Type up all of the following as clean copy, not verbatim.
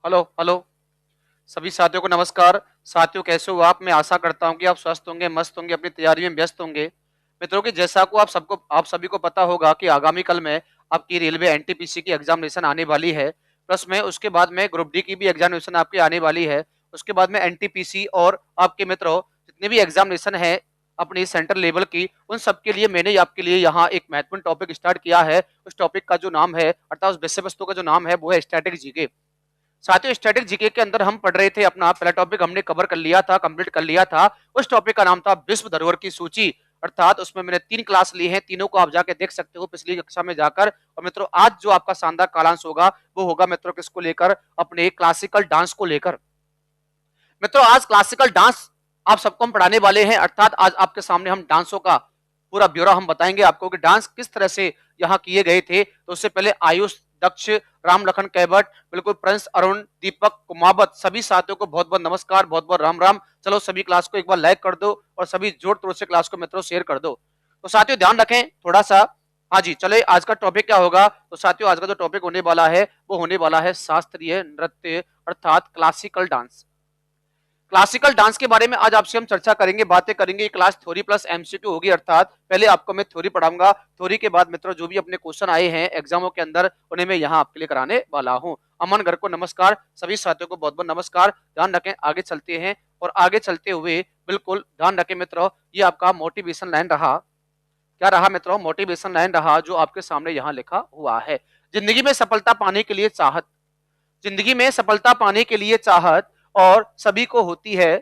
Hello hello. सभी साथियों को नमस्कार। साथियों कैसे हो आप? मैं आशा करता हूं कि आप स्वस्थ होंगे, मस्त होंगे, अपनी तैयारी में व्यस्त होंगे। मित्रों की जैसा को आप सभी को पता होगा कि आगामी कल में आपकी रेलवे एनटीपीसी की एग्जामिनेशन आने वाली है। प्लस में उसके बाद में ग्रुप डी की भी एग्जामिनेशन आपकी आने वाली है। उसके बाद में एनटीपीसी और आपके मित्रों जितने भी एग्जामिनेशन है अपनी सेंट्रल लेवल की, उन सबके लिए मैंने आपके लिए यहाँ एक महत्वपूर्ण टॉपिक स्टार्ट किया है। उस टॉपिक का जो नाम है अर्थात उस विषय वस्तु का जो नाम है वो है स्टैटिक जीके। साथियों स्टैटिक जीके के अंदर हम पढ़ रहे थे, अपना पहला टॉपिक हमने कवर कर लिया था, कंप्लीट कर लिया था। उस टॉपिक का नाम था विश्व धरोहर की सूची। अर्थात उसमें मैंने 3 क्लास ली हैं, तीनों को आप जाके देख सकते हो पिछली कक्षा में जाकर। और मित्रों आज जो आपका शानदार कालांश होगा वो होगा मित्रों किसको लेकर? अपने क्लासिकल डांस को लेकर। मित्रों आज क्लासिकल डांस आप सबको हम पढ़ाने वाले हैं। अर्थात आज आपके सामने हम डांसों का पूरा ब्यौरा हम बताएंगे आपको कि डांस किस तरह से यहाँ किए गए थे। तो उससे पहले आयुष, दक्ष, राम लखन कैबट, बिल्कुल प्रिंस अरुण, दीपक कुमावत, सभी साथियों को बहुत बहुत नमस्कार, बहुत बहुत राम राम। चलो सभी क्लास को एक बार लाइक कर दो और सभी जोर तोड़ से क्लास को मित्रों शेयर कर दो। तो साथियों ध्यान रखें थोड़ा सा। हाँ जी चले, आज का टॉपिक क्या होगा? तो साथियों आज का जो टॉपिक होने वाला है वो होने वाला है शास्त्रीय नृत्य अर्थात क्लासिकल डांस। क्लासिकल डांस के बारे में आज आपसे हम चर्चा करेंगे, बातें करेंगे। क्लास थ्योरी प्लस एमसीक्यू होगी। अर्थात पहले आपको मैं थ्योरी पढ़ाऊंगा, थ्योरी के बाद मित्रों जो भी अपने क्वेश्चन आए हैं एग्जामों के अंदर उन्हें मैं यहाँ आपके लिए कराने वाला हूँ। अमन घर को नमस्कार, सभी साथियों को बहुत बहुत नमस्कार। ध्यान रखें आगे चलते हैं और आगे चलते हुए बिल्कुल ध्यान रखें मित्रों, ये आपका मोटिवेशन लाइन रहा। क्या रहा मित्रों? मोटिवेशन लाइन रहा जो आपके सामने यहाँ लिखा हुआ है। जिंदगी में सफलता पाने के लिए चाहत, जिंदगी में सफलता पाने के लिए चाहत और सभी को होती है।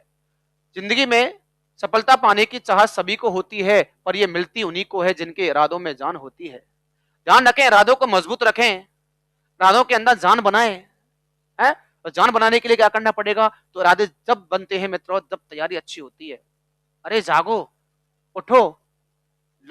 जिंदगी में सफलता पाने की चाहत सभी को होती है, पर यह मिलती उन्हीं को है जिनके इरादों में जान होती है। ध्यान रखें, इरादों को मजबूत रखें, इरादों के अंदर जान बनाएं। है और जान बनाने के लिए क्या करना पड़ेगा? तो इरादे जब बनते हैं मित्रों जब तैयारी अच्छी होती है। अरे जागो, उठो,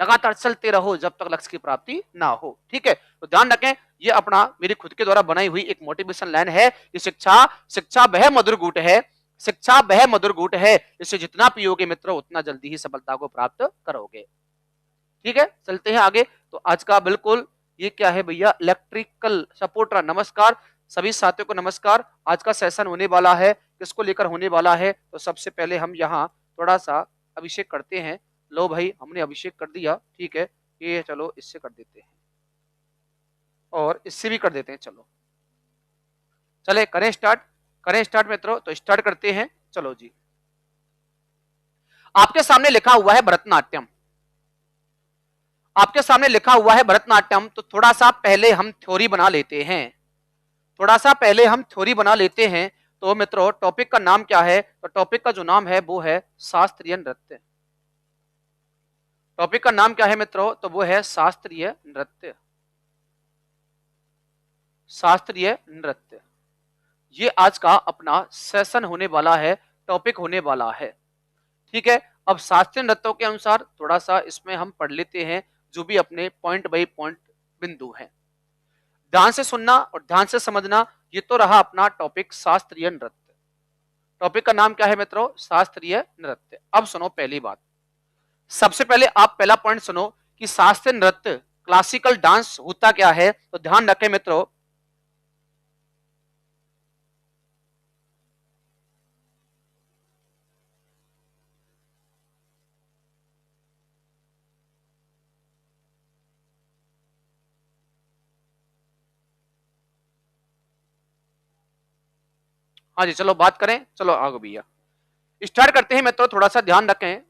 लगातार चलते रहो जब तक लक्ष्य की प्राप्ति ना हो। ठीक है, तो ध्यान रखें ये अपना मेरी खुद के द्वारा बनाई हुई एक मोटिवेशन लाइन है कि शिक्षा शिक्षा वह मधुर घूंट है, शिक्षा वह मधुर घूंट है, इसे जितना पियोगे मित्रों उतना जल्दी ही सफलता को प्राप्त करोगे। ठीक है, चलते हैं आगे। तो आज का बिल्कुल ये क्या है भैया? Electrical supporter. नमस्कार सभी साथियों को नमस्कार। आज का सेशन होने वाला है, किसको लेकर होने वाला है? तो सबसे पहले हम यहाँ थोड़ा सा अभिषेक करते हैं। लो भाई हमने अभिषेक कर दिया। ठीक है, ये चलो इससे कर देते हैं और इससे भी कर देते हैं। चलो चले करें स्टार्ट, करें स्टार्ट मित्रों। तो स्टार्ट करते हैं। चलो जी, आपके सामने लिखा हुआ है भरतनाट्यम, आपके सामने लिखा हुआ है भरतनाट्यम। तो थोड़ा सा पहले हम थ्योरी बना लेते हैं, थोड़ा सा पहले हम थ्योरी बना लेते हैं। तो मित्रों टॉपिक का नाम क्या है? तो टॉपिक का जो नाम है वो है शास्त्रीय नृत्य। टॉपिक का नाम क्या है मित्रों? तो वो है शास्त्रीय नृत्य, शास्त्रीय नृत्य। ये आज का अपना सेशन होने वाला है, टॉपिक होने वाला है। ठीक है, अब शास्त्रीय नृत्यों के अनुसार थोड़ा सा इसमें हम पढ़ लेते हैं जो भी अपने पॉइंट बाई पॉइंट बिंदु हैं। ध्यान से सुनना और ध्यान से समझना। ये तो रहा अपना टॉपिक शास्त्रीय नृत्य। टॉपिक का नाम क्या है मित्रों? शास्त्रीय नृत्य। अब सुनो पहली बात, सबसे पहले आप पहला पॉइंट सुनो कि शास्त्रीय नृत्य क्लासिकल डांस होता क्या है। तो ध्यान रखें मित्रों, हाँ जी चलो बात करें, चलो आगे भैया स्टार्ट करते हैं मित्रों। थोड़ा सा ध्यान रखें।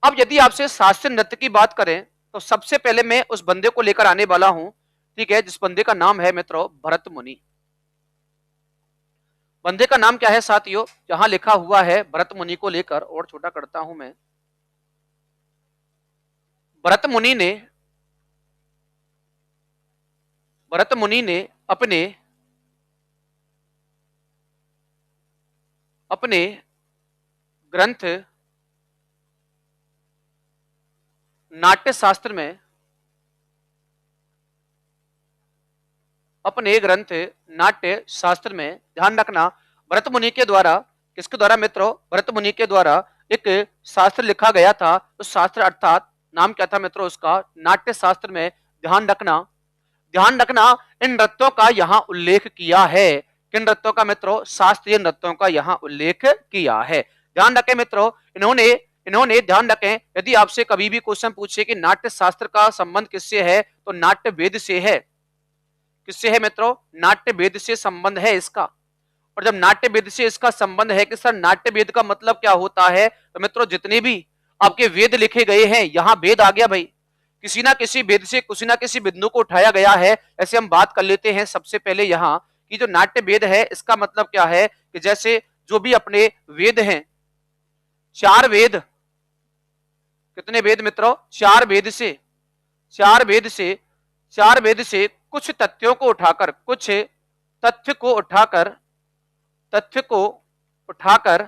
अब यदि आपसे शास्त्रीय नृत्य की बात करें तो सबसे पहले मैं उस बंदे को लेकर आने वाला हूं, ठीक है, जिस बंदे का नाम है मित्रों भरत मुनि। बंदे का नाम क्या है साथियों? यहां लिखा हुआ है भरत मुनि को लेकर, और छोटा करता हूं मैं। भरत मुनि ने, भरत मुनि ने अपने अपने ग्रंथ नाट्य शास्त्र में, अपने ग्रंथ नाट्य शास्त्र में ध्यान रखना भरत मुनि के द्वारा, किसके द्वारा मित्रों? भरत मुनि के द्वारा एक शास्त्र लिखा गया था। उस शास्त्र अर्थात नाम क्या था मित्रों उसका? नाट्य शास्त्र में ध्यान रखना, ध्यान रखना इन नृत्यों का यहां उल्लेख किया है। किन नृत्यों का मित्रों? शास्त्रीय नृत्यों का यहाँ उल्लेख किया है। ध्यान रखें मित्रों, इन्होंने इन्होंने ध्यान रखें, यदि आपसे कभी भी क्वेश्चन पूछे कि नाट्य शास्त्र का संबंध किससे है, तो नाट्य वेद से है। किससे है मित्रों? नाट्य वेद से संबंध है इसका। और जब नाट्य वेद से इसका संबंध है कि सर नाट्य वेद का मतलब क्या होता है, तो मित्रों जितने भी आपके वेद लिखे गए हैं, यहां वेद आ गया भाई, किसी ना किसी वेद से किसी ना किसी बिंदु को उठाया गया है। ऐसे हम बात कर लेते हैं सबसे पहले यहाँ कि जो नाट्य वेद है इसका मतलब क्या है कि जैसे जो भी अपने वेद हैं, चार वेद, कितने वेद मित्रों? चार वेद से चार वेद से चार वेद से कुछ तथ्यों को उठाकर, कुछ तथ्य को उठाकर तथ्य को उठाकर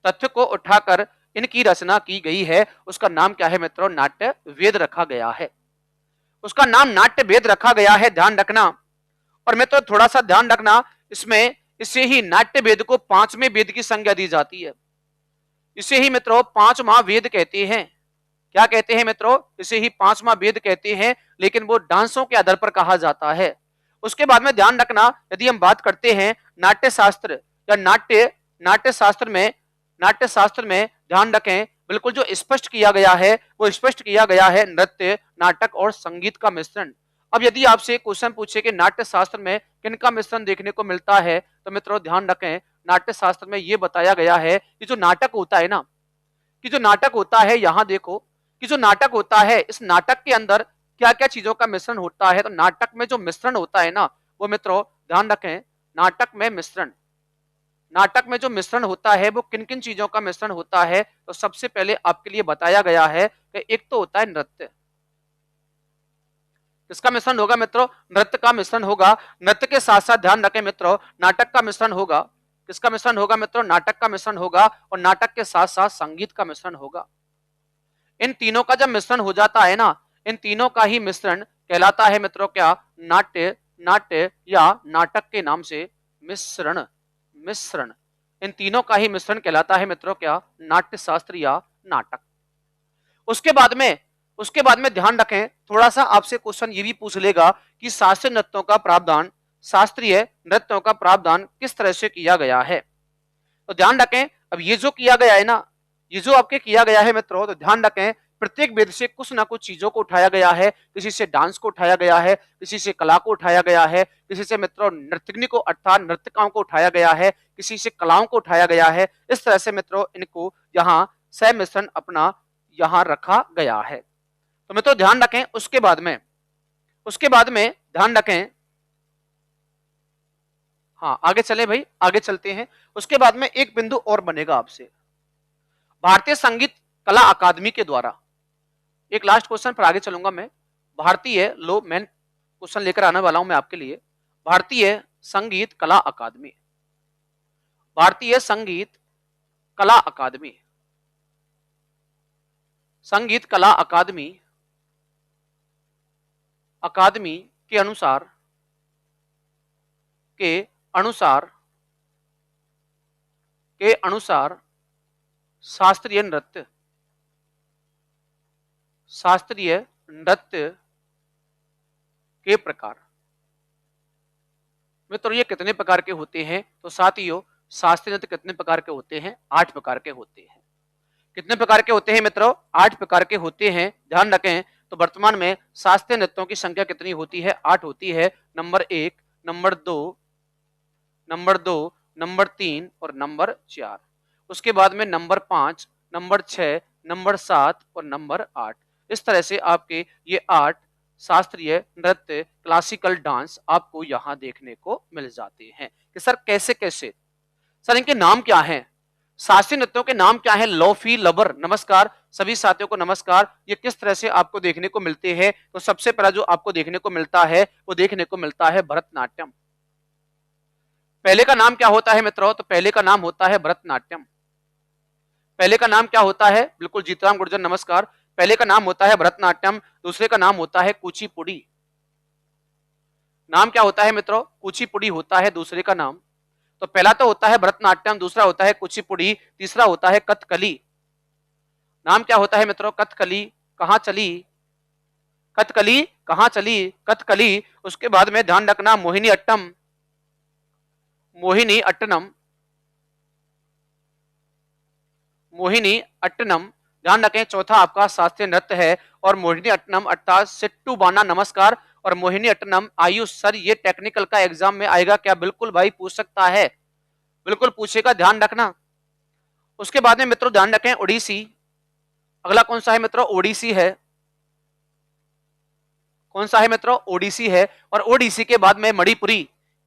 तथ्य को उठाकर इनकी रचना की गई है। उसका नाम क्या है मित्रों? नाट्य वेद रखा गया है। उसका नाम नाट्य वेद रखा गया है, ध्यान रखना। और मित्रों थोड़ा सा ध्यान रखना, इसमें इसे ही नाट्य वेद को पांचवें वेद की संज्ञा दी जाती है। इसे ही मित्रों पांचवा वेद कहते हैं। क्या कहते हैं मित्रों? इसे ही पांचवा वेद कहते हैं, लेकिन वो डांसों के आधार पर कहा जाता है। उसके बाद में ध्यान रखना, यदि हम बात करते हैं नाट्य शास्त्र या नाट्य शास्त्र में ध्यान रखें, बिल्कुल जो स्पष्ट किया गया है वो स्पष्ट किया गया है नृत्य, नाटक और संगीत का मिश्रण। अब यदि आपसे क्वेश्चन पूछे कि नाट्य शास्त्र में किनका मिश्रण देखने को मिलता है, तो मित्रों ध्यान रखें, नाट्य शास्त्र में यह बताया गया है कि जो नाटक होता है ना, कि जो नाटक होता है, यहां देखो कि जो नाटक होता है, इस नाटक के अंदर क्या क्या चीजों का मिश्रण होता है। तो नाटक में जो मिश्रण होता है ना, वो मित्रों ध्यान रखें, नाटक में जो मिश्रण होता है वो किन किन चीजों का मिश्रण होता है। तो सबसे पहले आपके लिए बताया गया है कि एक तो होता है नृत्य। किसका मिश्रण होगा मित्रों? नृत्य का मिश्रण होगा। नृत्य के साथ साथ ध्यान रखें मित्रों, नाटक का मिश्रण होगा। किसका मिश्रण होगा मित्रों? नाटक का मिश्रण होगा। और नाटक के साथ साथ संगीत का मिश्रण होगा। इन तीनों का जब मिश्रण हो जाता है ना, इन तीनों का ही मिश्रण कहलाता है मित्रों क्या? नाट्य, नाट्य या नाटक के नाम से मिश्रण। मिश्रण, इन तीनों का ही मिश्रण कहलाता है मित्रों क्या? नाट्य शास्त्र या नाटक। उसके बाद में ध्यान रखें, थोड़ा सा आपसे क्वेश्चन ये भी पूछ लेगा कि शास्त्रीय नृत्यों का प्रावधान, शास्त्रीय नृत्यों का प्रावधान किस तरह से किया गया है। तो ध्यान रखें, अब ये जो किया गया है ना, ये जो आपके किया गया है मित्रों, तो ध्यान रखें प्रत्येक वेद से कुछ ना कुछ चीजों को उठाया गया है। किसी से डांस को उठाया गया है, किसी से कला को उठाया गया है, किसी से मित्रों नृत्यग्नि को अर्थात नृत्यकाओं को उठाया गया है, किसी से कलाओं को उठाया गया है। इस तरह से मित्रों इनको यहाँ समिश्रण अपना यहाँ रखा गया है। तो मित्रों ध्यान रखें, उसके बाद में ध्यान रखें, हाँ आगे चले भाई, आगे चलते हैं। उसके बाद में एक बिंदु और बनेगा आपसे, भारतीय संगीत कला अकादमी के द्वारा। एक लास्ट क्वेश्चन पर आगे चलूंगा मैं। भारतीय लो मैं क्वेश्चन लेकर आने वाला हूं मैं आपके लिए। भारतीय संगीत कला अकादमी, भारतीय संगीत कला अकादमी, संगीत कला अकादमी अकादमी के अनुसार शास्त्रीय नृत्य, शास्त्रीय नृत्य के प्रकार। मित्रों ये कितने प्रकार के होते हैं? तो साथियों शास्त्रीय नृत्य कितने प्रकार के होते हैं? 8 प्रकार के होते हैं। कितने प्रकार के होते हैं मित्रों? 8 प्रकार के होते हैं, ध्यान रखें। तो वर्तमान में शास्त्रीय नृत्यों की संख्या कितनी होती है? 8 होती है। नंबर 1, नंबर 2, नंबर 3 और नंबर 4। उसके बाद में नंबर 5, नंबर 6, नंबर 7 और नंबर 8। इस तरह से आपके ये 8 शास्त्रीय नृत्य, क्लासिकल डांस आपको यहाँ देखने को मिल जाते हैं। कि सर कैसे कैसे, सर इनके नाम क्या हैं? शास्त्रीय नृत्यों के नाम क्या है? लोफी, लबर। नमस्कार सभी साथियों को, नमस्कार। ये किस तरह से आपको देखने को मिलते हैं? तो सबसे पहला जो आपको देखने को मिलता है वो देखने को मिलता है भरतनाट्यम। पहले का नाम क्या होता है मित्रों? तो पहले का नाम होता है भरतनाट्यम। पहले का नाम क्या होता है? बिल्कुल जीतराम गुर्जर नमस्कार। पहले का नाम होता है भरतनाट्यम, दूसरे का नाम होता है कुचिपुड़ी। नाम क्या होता है मित्रों? कुचिपुड़ी होता है दूसरे का नाम। तो पहला तो होता है भरतनाट्यम, दूसरा होता है कुचिपुड़ी, तीसरा होता है कथकली। नाम क्या होता है मित्रों? कथकली। कहां चली? कथकली कहां चली? कथकली। उसके बाद में ध्यान रखना मोहिनी अट्टम, मोहिनी अट्टनम, मोहिनी अट्टनम। ध्यान रखें चौथा आपका शास्त्रीय नृत्य है और मोहिनी अट्टनम अर्थात सिट्टू बाना नमस्कार और मोहिनी अट्टनम। आयुष सर ये टेक्निकल का एग्जाम में आएगा क्या? बिल्कुल भाई पूछ सकता है, बिल्कुल पूछेगा, ध्यान रखना। उसके बाद में मित्रों ध्यान रखें ओडिसी। अगला कौन सा है मित्रों? ओडिसी है। कौन सा है मित्रों? ओडिसी है। और ओडिसी के बाद में मणिपुरी।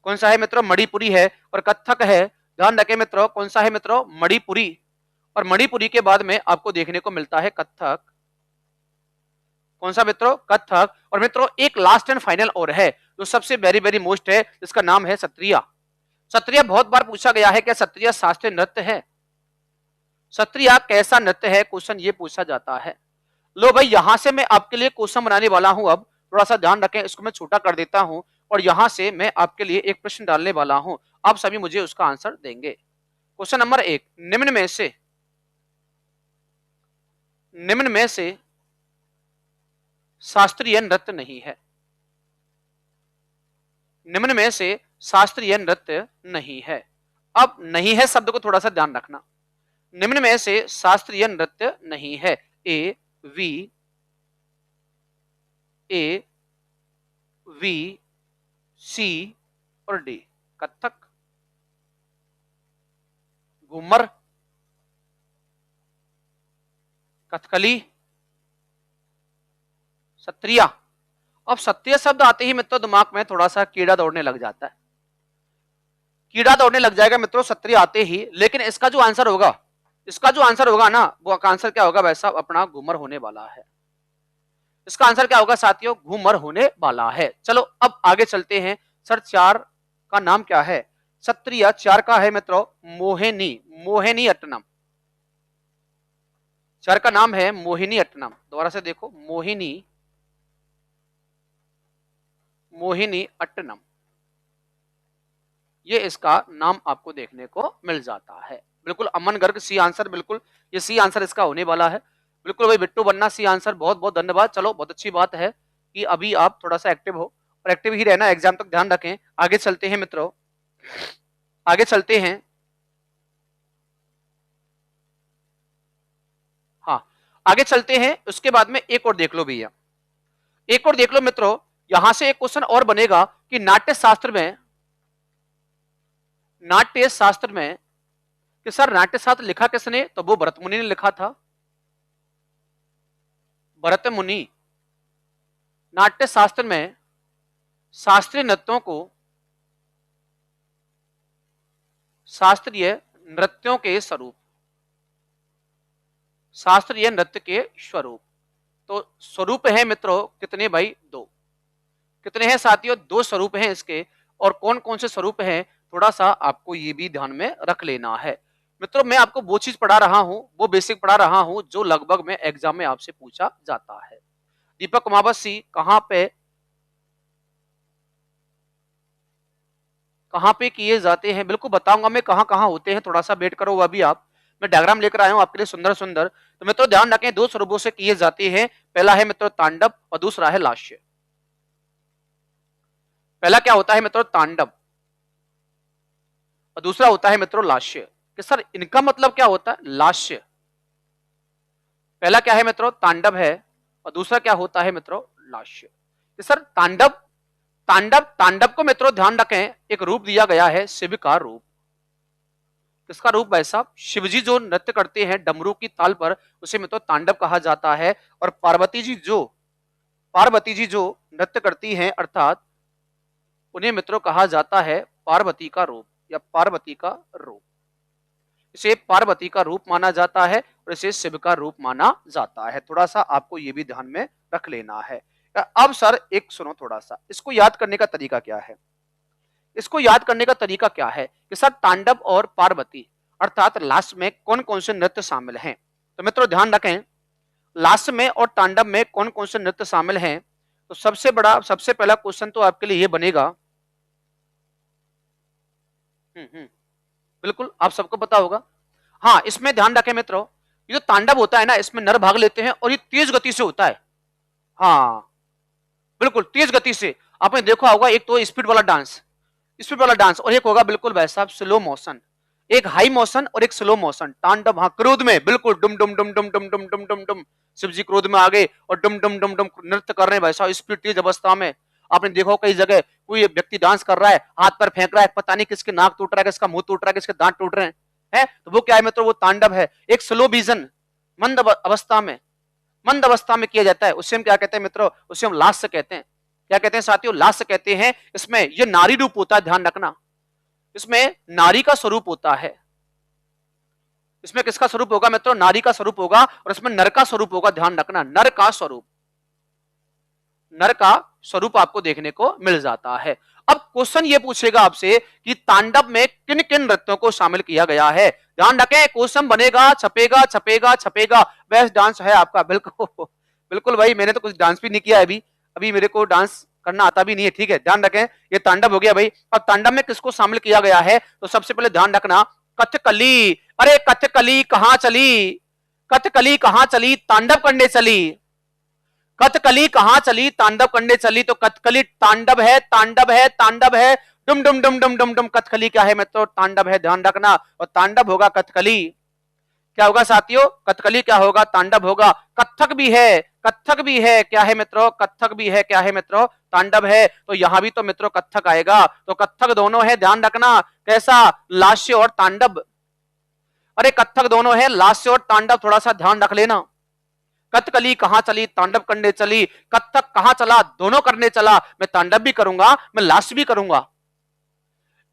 कौन सा है मित्रों? मणिपुरी है। और कथक है। ध्यान रखें मित्रों कौन सा है मित्रों? मणिपुरी। और मणिपुरी के बाद में आपको देखने को मिलता है कथक। कौन सा मित्रों? कथक। और मित्रों एक लास्ट एंड फाइनल और है जो सबसे वेरी वेरी मोस्ट है, जिसका नाम है सत्रिया। सत्रिया बहुत बार पूछा गया है, क्या सत्रिया शास्त्रीय नृत्य है? सत्रिया कैसा नृत्य है, क्वेश्चन ये पूछा जाता है। लो भाई यहां से मैं आपके लिए क्वेश्चन बनाने वाला हूं। अब थोड़ा सा ध्यान रखें, इसको मैं छोटा कर देता हूं और यहां से मैं आपके लिए एक प्रश्न डालने वाला हूं। आप सभी मुझे उसका आंसर देंगे। क्वेश्चन नंबर 1, निम्न में से शास्त्रीय नृत्य नहीं है। निम्न में से शास्त्रीय नृत्य नहीं है। अब नहीं है शब्द को थोड़ा सा ध्यान रखना। निम्न में से शास्त्रीय नृत्य नहीं है। ए वी सी और डी। कथक, घूमर, कथकली, सत्रिया। अब सत्रिय शब्द आते ही मित्रों दिमाग में थोड़ा सा कीड़ा दौड़ने लग जाता है। कीड़ा दौड़ने लग जाएगा मित्रों सत्रिय आते ही। लेकिन इसका जो आंसर होगा, इसका जो आंसर होगा ना, वो आंसर क्या होगा वैसा अपना घूमर होने वाला है। इसका आंसर क्या होगा साथियों? घूमर होने वाला है। चलो अब आगे चलते हैं। सर 4 का नाम क्या है? सत्रिय 4 का है मित्रों मोहिनी, मोहिनी अट्टनम। 4 का नाम है मोहिनी अट्टनम। दोबारा से देखो, मोहिनी, मोहिनी अट्टनम, ये इसका नाम आपको देखने को मिल जाता है। बिल्कुल अमन गर्ग सी आंसर, बिल्कुल ये सी आंसर इसका होने वाला है। बिल्कुल भाई बिट्टू बन्ना सी आंसर, बहुत बहुत धन्यवाद। चलो बहुत अच्छी बात है कि अभी आप थोड़ा सा एक्टिव हो और एक्टिव ही रहना एग्जाम तक, ध्यान रखें। आगे चलते हैं मित्रों, आगे चलते हैं। हाँ आगे चलते हैं। उसके बाद में एक और देख लो भैया, एक और देख लो मित्रों। यहां से एक क्वेश्चन और बनेगा कि नाट्य शास्त्र में, नाट्य शास्त्र में कि सर नाट्य शास्त्र लिखा किसने? तो वो भरत मुनि ने लिखा था। भरत मुनि नाट्य शास्त्र में शास्त्रीय नृत्यों को, शास्त्रीय नृत्यों के स्वरूप, शास्त्रीय नृत्य के स्वरूप। तो स्वरूप है मित्रों कितने भाई? 2। कितने हैं साथियों? 2 स्वरूप हैं इसके। और कौन कौन से स्वरूप हैं थोड़ा सा आपको ये भी ध्यान में रख लेना है। मित्रों मैं आपको वो चीज पढ़ा रहा हूं, वो बेसिक पढ़ा रहा हूं जो लगभग में एग्जाम में आपसे पूछा जाता है। दीपक कुमावत कहां पे किए जाते हैं? बिल्कुल बताऊंगा मैं कहां कहां होते हैं, थोड़ा सा वेट करो। अभी आप, मैं डायग्राम लेकर आया हूं आपके लिए सुंदर सुंदर। तो मित्रों ध्यान रखें 2 स्वरूपों से किए जाते हैं। पहला है मित्रों तांडव और दूसरा है लास्य। पहला क्या होता है मित्रों? तांडव। और दूसरा होता है मित्रों लास्य। कि सर इनका मतलब क्या होता है? लास्य। पहला क्या है मित्रों? तांडव है और दूसरा क्या होता है मित्रों? लास्य। कि सर तांडव, तांडव, तांडव को मित्रों ध्यान रखें एक रूप दिया गया है शिव का रूप। किसका रूप भाई साहब? शिवजी जो नृत्य करते हैं डमरू की ताल पर, उसे मित्रों तांडव कहा जाता है। और पार्वती जी जो नृत्य करती हैं अर्थात उन्हें मित्रों कहा जाता है पार्वती का रूप या पार्वती का रूप। इसे पार्वती का रूप माना जाता है और इसे शिव का रूप माना जाता है। थोड़ा सा आपको ये भी ध्यान में रख लेना है। अब सर एक सुनो थोड़ा सा, इसको याद करने का तरीका क्या है? इसको याद करने का तरीका क्या है कि सर तांडव और पार्वती अर्थात लास्ट में कौन कौन से नृत्य शामिल हैं? तो मित्रों ध्यान रखें लास्ट में और तांडव में कौन कौन से नृत्य शामिल हैं। तो सबसे पहला क्वेश्चन तो आपके लिए ये बनेगा, बिल्कुल आप सबको पता होगा। हाँ इसमें ध्यान रखें मित्रों, ये जो तांडव होता है ना इसमें नर भाग लेते हैं और ये तेज गति से होता है। हाँ बिल्कुल तेज गति से। आपने देखा होगा एक तो स्पीड वाला डांस, स्पीड वाला डांस, और एक होगा बिल्कुल भाई साहब स्लो मोशन, एक हाई मोशन और एक स्लो मोशन। तांडव, हाँ क्रोध में बिल्कुल डुम डुम डुम डुम डुम डुम डुम डुम डुम, शिव जी क्रोध में आ गए और डुम डुम डुम डुम नृत्य कर रहे हैं भाई साहब, स्पीड तेज अवस्था में। आपने देखो कई जगह कोई व्यक्ति डांस कर रहा है, हाथ पर फेंक रहा है, पता नहीं किसके नाक टूट रहा है, किसका मुंह टूट रहा है, किसके दांत टूट रहे हैं, तो वो क्या है मित्रों, वो तांडव है। एक स्लो विजन, मंद अवस्था में, मंद अवस्था में किया जाता है, उससे हम क्या कहते हैं मित्रों, उससे हम लास्य कहते हैं। क्या कहते हैं साथियों, लास्य कहते हैं। इसमें ये नारी रूप होता है, ध्यान रखना, इसमें नारी का स्वरूप होता है। इसमें किसका स्वरूप होगा मित्रों, नारी का स्वरूप होगा, और इसमें नर का स्वरूप होगा, ध्यान रखना, नर का स्वरूप, नर का स्वरूप आपको देखने को मिल जाता है। अब क्वेश्चन ये पूछेगा आपसे कि तांडव में किन किन नृत्यों को शामिल किया गया है। ध्यान रखें, क्वेश्चन बनेगा, छपेगा छपेगा छपेगा, बेस्ट डांस है आपका। बिल्कुल बिल्कुल भाई, मैंने तो कुछ डांस भी नहीं किया है अभी, अभी मेरे को डांस करना आता भी नहीं है, ठीक है। ध्यान रखें, ये तांडव हो गया भाई। अब तांडव में किसको शामिल किया गया है, तो सबसे पहले ध्यान रखना, कथकली। अरे कथकली कहां चली, कथकली कहां चली, तांडव करने चली। कथकली कहां चली, तांडव करने चली। तो कथकली तांडव है, तांडव है, तांडव है, डुम डुम डुम डुम डुम डुम। कथकली क्या है मित्रों, तांडव है, ध्यान रखना, और तांडव होगा कथकली। क्या होगा साथियों, कथकली क्या होगा, तांडव होगा। कथक भी है, कथक भी है, क्या है मित्रों, कथक भी है, क्या है मित्रों, तांडव है। तो यहां भी तो मित्रों कथक आएगा, तो कथक दोनों है, ध्यान रखना। कैसा, लास्य और तांडव। अरे कथक दोनों है, लास्य और तांडव, थोड़ा सा ध्यान रख लेना। कथकली कहां चली, तांडव करने चली। कथक कहां चला, दोनों करने चला। मैं तांडव भी करूंगा, मैं लास्य भी करूंगा।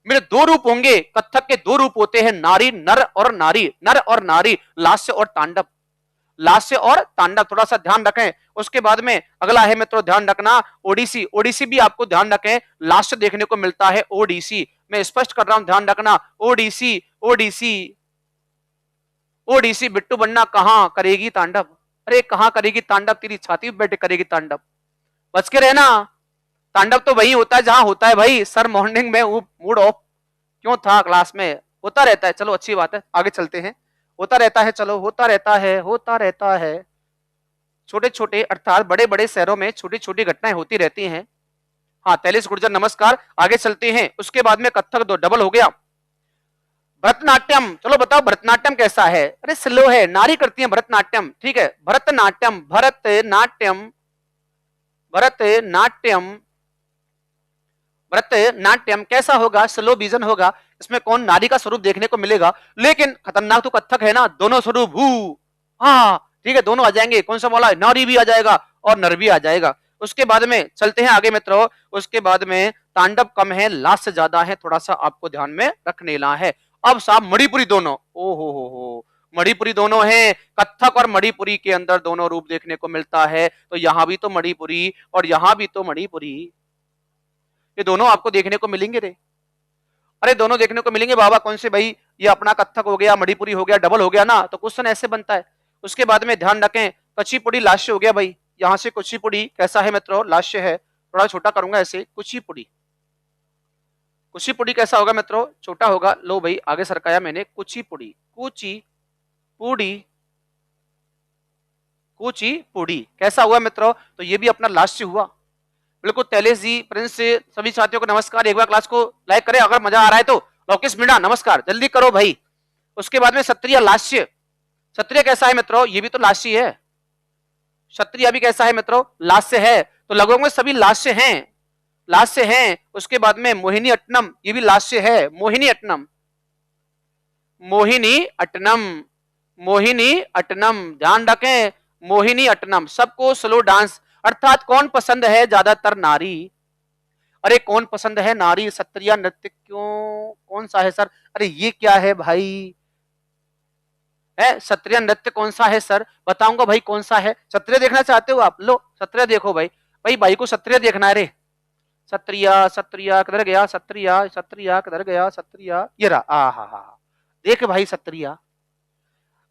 मेरे दो रूप होंगे, कथक के दो रूप होते हैं, नारी, नर और नारी, नर और नारी, लास्य और तांडव, लास्य और तांडव, थोड़ा सा ध्यान रखें। उसके बाद में अगला है मित्रों, ध्यान रखना, ओडिसी। ओडिसी भी आपको ध्यान रखें, लास्य देखने को मिलता है, ओडिसी। मैं स्पष्ट कर रहा हूं, ध्यान रखना, ओडिसी, ओडिसी, ओडिसी। बिट्टू बन्ना कहां करेगी तांडव, अरे कहां करेगी तांडव, तेरी छाती पे बैठे करेगी तांडव, बच के रहना। तांडव तो वही होता है जहां होता है भाई। सर मॉर्निंग में मूड ऑफ क्यों था क्लास में, होता रहता है, चलो अच्छी बात है, आगे चलते हैं। होता रहता है, चलो होता रहता है, होता रहता है। छोटे छोटे अर्थात बड़े बड़े शहरों में छोटी छोटी घटनाएं होती रहती हैं। हाँ तैलीस गुर्जर नमस्कार, आगे चलते हैं। उसके बाद में कथक दो डबल हो गया। भरतनाट्यम, चलो बताओ भरतनाट्यम कैसा है, अरे स्लो है, नारी करती है भरतनाट्यम, ठीक है। भरतनाट्यम, भरतनाट्यम, भरतनाट्यम, भरतनाट्यम कैसा होगा, स्लो विजन होगा। इसमें कौन, नारी का स्वरूप देखने को मिलेगा, लेकिन खतरनाक तो कथक है ना, दोनों स्वरूप हाँ ठीक है, दोनों आ जाएंगे। कौन सा बोला, नारी भी आ जाएगा और नर भी आ जाएगा। उसके बाद में चलते हैं आगे मित्रों। उसके बाद में तांडव कम है, लास्य ज्यादा है, थोड़ा सा आपको ध्यान में रखने ला है। अब साहब मणिपुरी दोनों, ओ हो, मणिपुरी दोनों हैं। कथक और मणिपुरी के अंदर दोनों रूप देखने को मिलता है। तो यहां भी तो मणिपुरी और यहां भी तो मणिपुरी, ये दोनों आपको देखने को मिलेंगे रे। अरे दोनों देखने को मिलेंगे बाबा, कौन से भाई, ये अपना कथक हो गया, मणिपुरी हो गया, डबल हो गया ना, तो क्वेश्चन ऐसे बनता है। उसके बाद में ध्यान रखें, कुचिपुड़ी लास्य हो गया भाई। यहां से कुचिपुड़ी कैसा है मित्रों, लास्य है, थोड़ा छोटा करूंगा ऐसे, कुचिपुड़ी, कुचिपुड़ी कैसा होगा मित्रों, छोटा होगा। लो भाई आगे सरकाया मैंने, कुचिपुड़ी, कुचिपुड़ी, कुचिपुड़ी कैसा हुआ मित्रों, तो ये भी अपना लास्य हुआ। बिल्कुल तैलेश जी, प्रिंस से सभी साथियों को नमस्कार। एक बार क्लास को लाइक करें अगर मजा आ रहा है तो। लोकेश मीणा नमस्कार, जल्दी करो भाई। उसके बाद में क्षत्रिय लास्य, क्षत्रिय कैसा है मित्रों, ये भी तो लास्य है। क्षत्रिय भी कैसा है मित्रों, लास्य है। तो लगभग में सभी लास्य हैं, लास्य हैं। उसके बाद में मोहिनी अट्टनम, ये भी लास्य है, मोहिनी अट्टनम, मोहिनी अट्टनम, मोहिनी अट्टनम, ध्यान रखें, मोहिनी अट्टनम। सबको स्लो डांस, अर्थात कौन पसंद है ज्यादातर, नारी। अरे कौन पसंद है, नारी। क्षत्रिय नृत्य क्यों, कौन सा है सर, अरे ये क्या है भाई, है क्षत्रिय नृत्य कौन सा है सर, बताऊंगा भाई कौन सा है। क्षत्रिय देखना चाहते हो आप, लो क्षत्रिय देखो भाई, भाई को क्षत्रिय देखना है रे। क्षत्रिय, क्षत्रिय किधर गया, क्षत्रिय, क्षत्रिय किधर गया, क्षत्रिय, ये रहा, हा देख भाई क्षत्रिय,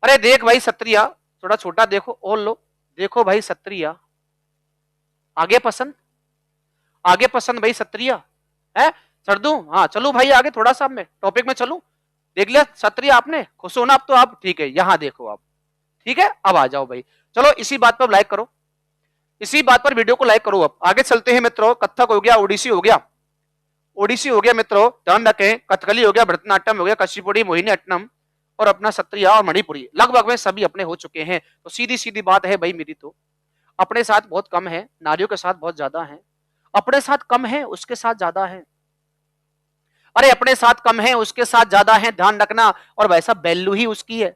अरे देख भाई क्षत्रिय, थोड़ा छोटा देखो और लो, देखो भाई क्षत्रिय, आगे पसंद, आगे पसंद भाई क्षत्रिय है। चढ़ दूं, हाँ चलो भाई आगे, थोड़ा सा मैं टॉपिक में चलूं। देख लिया क्षत्रिय आपने, खुश होना अब तो आप, ठीक है। यहां देखो आप, ठीक है, अब आ जाओ भाई। चलो इसी बात पर लाइक करो, इसी बात पर वीडियो को लाइक करो। अब आगे चलते हैं मित्रों। कथक हो गया, ओडिसी हो गया। ओडिसी हो गया मित्रों, ध्यान रखें, कथकली हो गया, भरतनाट्यम हो गया, कुचिपुड़ी, मोहिनीअट्टम और अपना सत्रिया और मणिपुरी, लगभग में सभी अपने हो चुके हैं। तो सीधी सीधी बात है भाई मेरी, तो अपने साथ बहुत कम है, नारियों के साथ बहुत ज्यादा है। अपने साथ कम है, उसके साथ ज्यादा है। अरे अपने साथ कम है, उसके साथ ज्यादा है, ध्यान रखना। और वैसा वैल्यू ही उसकी है,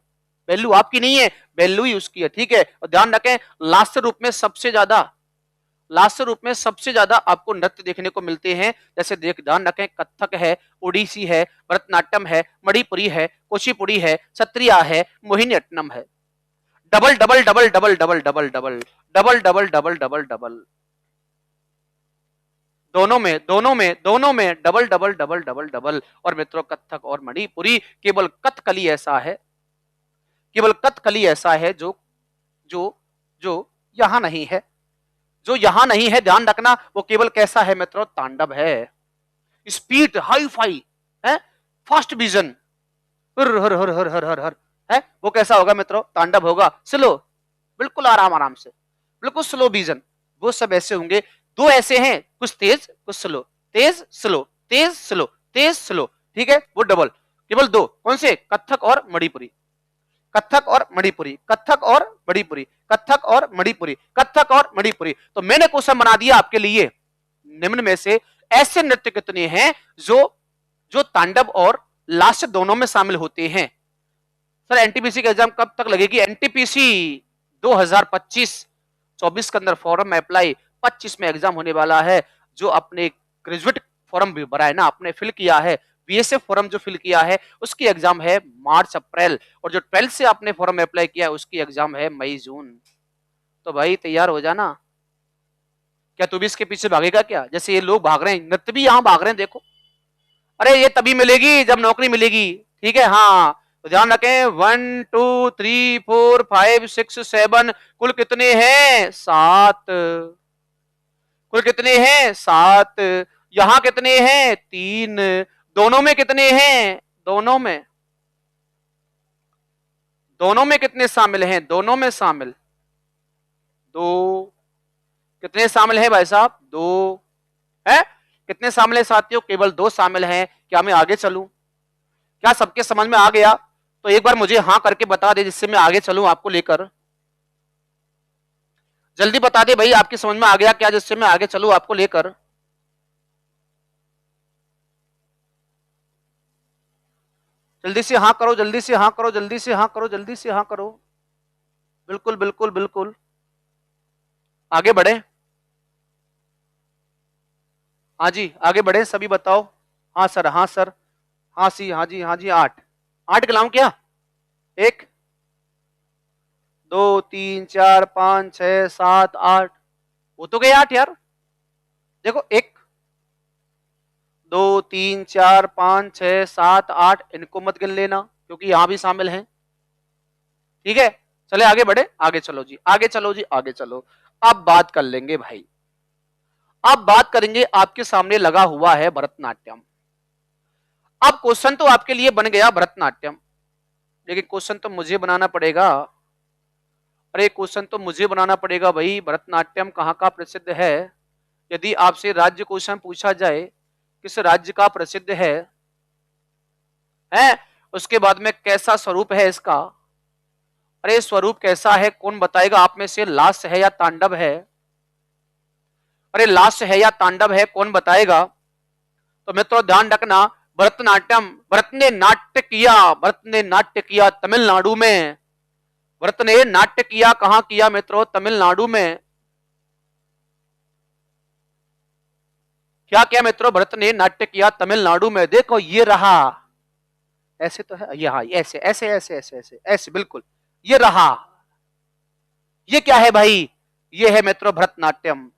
वैल्यू आपकी नहीं है, वैल्यू ही उसकी है, ठीक है। और ध्यान रखें, लास्ट रूप में सबसे ज्यादा, लास्ट रूप में सबसे ज्यादा आपको नृत्य देखने को मिलते हैं। जैसे देख, ध्यान रखें, कथक है, ओडिसी है, भरतनाट्यम है, मणिपुरी है, कुचिपुड़ी है, सत्रिया है, मोहिनीअट्टम है। Double double double double double double double double double double double double, दोनों में दोनों में दोनों में double double double double double. और मित्रों, कथक और मणिपुरी, केवल कथकली ऐसा है, केवल कथकली ऐसा है जो जो जो यहां नहीं है, जो यहां नहीं है, ध्यान रखना। वो केवल कैसा है मित्रों, तांडव है, स्पीड हाई फाई है, फास्ट विजन, हर हर हर हर हर हर हर है। वो कैसा होगा मित्रों, तांडव होगा, स्लो, बिल्कुल आराम आराम से, बिल्कुल स्लो विजन। वो सब ऐसे होंगे, दो ऐसे हैं, कुछ तेज कुछ स्लो, तेज स्लो, तेज स्लो, तेज स्लो, ठीक है। वो डबल, केवल दो, कौन से, कथक और मणिपुरी, कथक और मणिपुरी, कथक और मणिपुरी, कथक और मणिपुरी, कथक और मणिपुरी। तो मैंने क्वेश्चन बना दिया आपके लिए, निम्न में से ऐसे नृत्य कितने हैं जो जो तांडव और लास्य दोनों में शामिल होते हैं। सर एनटीपीसी का एग्जाम कब तक लगेगी, एनटीपीसी 2025, 24 के अंदर फॉर्म अप्लाई, 25 में एग्जाम होने वाला है। जो अपने ग्रेजुएट फॉर्म भी भरा है ना, आपने फिल किया है, बीएसएफ फॉर्म जो फिल किया है उसकी एग्जाम है मार्च अप्रैल, और जो 12th से आपने फॉर्म अप्लाई किया है उसकी एग्जाम है मई जून। तो भाई तैयार हो जाना। क्या तू भी इसके पीछे भागेगा क्या, जैसे ये लोग भाग रहे हैं, नृत्य भी यहाँ भाग रहे हैं, देखो। अरे ये तभी मिलेगी जब नौकरी मिलेगी, ठीक है। हाँ तो ध्यान रखें, 1 2 3 4 5 6 7, कुल कितने हैं, 7, कुल कितने हैं, 7। यहां कितने हैं, 3। दोनों में कितने हैं, दोनों में, दोनों में कितने शामिल हैं, दोनों में शामिल 2। कितने शामिल हैं भाई साहब, 2 है। कितने शामिल है साथियों, केवल 2 शामिल हैं। क्या मैं आगे चलूं, क्या सबके समझ में आ गया, तो एक बार मुझे हाँ करके बता दे जिससे मैं आगे चलूं आपको लेकर। जल्दी बता दे भाई, आपकी समझ में आ गया क्या, जिससे मैं आगे चलूं आपको लेकर। जल्दी से हाँ करो, जल्दी से हाँ करो, जल्दी से हाँ करो, जल्दी से हाँ करो, बिल्कुल बिल्कुल बिल्कुल, आगे बढ़े। हाँ जी आगे बढ़े सभी, बताओ। हाँ सर, हाँ सर, हाँ सी, हाँ जी, हाँ जी। 8, 8 गिलाऊं क्या, 1 2 3 4 5 6 7 8, वो तो गए 8 यार। देखो 1 2 3 4 5 6 7 8, इनको मत गिन लेना क्योंकि यहां भी शामिल हैं, ठीक है। चले आगे बढ़े, आगे चलो जी, आगे चलो जी, आगे चलो। अब बात कर लेंगे भाई, अब बात करेंगे, आपके सामने लगा हुआ है भरतनाट्यम। अब क्वेश्चन तो आपके लिए बन गया भरतनाट्यम, लेकिन क्वेश्चन तो मुझे बनाना पड़ेगा। अरे क्वेश्चन तो मुझे बनाना पड़ेगा भाई, भरतनाट्यम कहाँ का प्रसिद्ध है। यदि आपसे राज्य क्वेश्चन पूछा जाए, किस राज्य का प्रसिद्ध है, उसके बाद में कैसा स्वरूप है इसका। अरे स्वरूप कैसा है कौन बताएगा आप में से, लास्य है या तांडव है। अरे लास्य है या तांडव है कौन बताएगा। तो मित्रों ध्यान रखना, भरतनाट्यम, भरत ने नाट्य किया, भरत ने नाट्य किया तमिलनाडु में। भरत ने नाट्य किया कहां किया मित्रों, तमिलनाडु में। क्या क्या मित्रों, भरत ने नाट्य किया तमिलनाडु में। देखो ये रहा, ऐसे तो है, यहाँ ऐसे ऐसे ऐसे ऐसे ऐसे ऐसे, बिल्कुल ये रहा। ये क्या है भाई, ये है मित्रों भरतनाट्यम,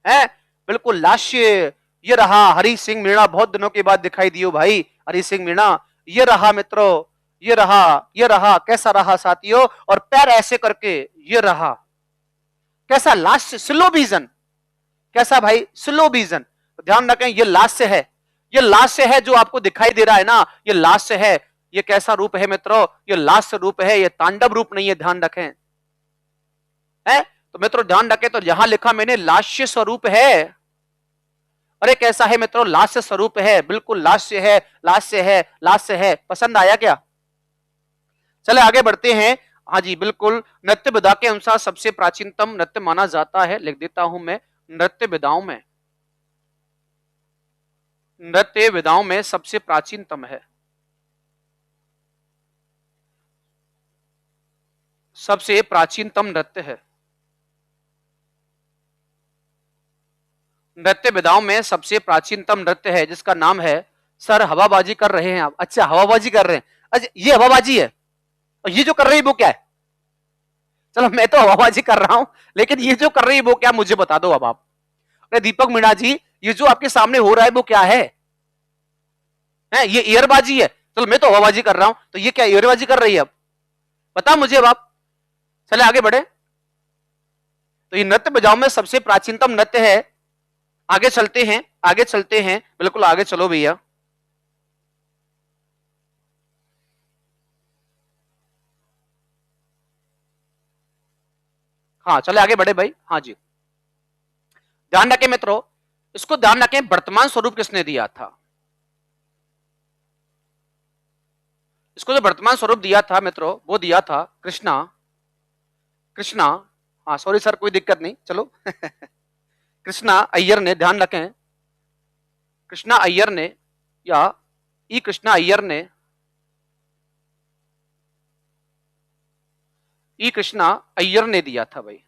है बिल्कुल लास्य। ये रहा, हरि सिंह मीणा बहुत दिनों के बाद दिखाई दियो भाई, हरि सिंह मीणा। ये रहा मित्रों, ये रहा, ये रहा, कैसा रहा साथियों, और पैर ऐसे करके ये रहा, कैसा लास्य, स्लो विजन, कैसा भाई, स्लो विजन। ध्यान रखें ये लास्य है, ये लास्य है जो आपको दिखाई दे रहा है ना, ये लास्य है। ये कैसा रूप है मित्रों, ये लास्य रूप है, ये तांडव रूप नहीं है, ध्यान रखें, है। तो मित्रों ध्यान रखें, तो यहां लिखा मैंने लास्य स्वरूप है, अरे कैसा है मित्रों, लास्य स्वरूप है, बिल्कुल लास्य है, लास्य है, लास्य है। पसंद आया क्या? चले आगे बढ़ते हैं। हाँ जी बिल्कुल, नृत्य विधा के अनुसार सबसे प्राचीनतम नृत्य माना जाता है, लिख देता हूं मैं, नृत्य विधाओं में, नृत्य विधाओं में सबसे प्राचीनतम है, सबसे प्राचीनतम नृत्य है, नृत्य विधाओं में सबसे प्राचीनतम नृत्य है जिसका नाम है, सर हवाबाजी कर रहे हैं आप? अच्छा हवाबाजी कर रहे हैं, अच्छा ये हवाबाजी है, और ये जो कर रही है वो क्या है? चलो मैं तो हवाबाजी कर रहा हूं, लेकिन ये जो कर रही है वो क्या, मुझे बता दो अब आप। अरे दीपक मीणा जी, ये जो आपके सामने हो रहा है वो क्या है? ये एयरबाजी है। चलो मैं तो हवाबाजी कर रहा हूं, तो ये क्या एयरबाजी कर रही है? अब बता मुझे अब आप। चले आगे बढ़े। तो ये नृत्य बजाओ में सबसे प्राचीनतम नृत्य है। आगे चलते हैं, आगे चलते हैं, बिल्कुल आगे चलो भैया। हाँ चले आगे बढ़े भाई। हाँ जी, ध्यान रखें मित्रों, इसको ध्यान रखें, वर्तमान स्वरूप किसने दिया था? इसको जो वर्तमान स्वरूप दिया था मित्रों, वो दिया था कृष्णा, कृष्णा, हाँ सॉरी सर कोई दिक्कत नहीं, चलो कृष्णा अय्यर ने, ध्यान रखें, कृष्णा अय्यर ने, या ई कृष्णा अय्यर ने, ई कृष्णा अय्यर ने दिया था भाई,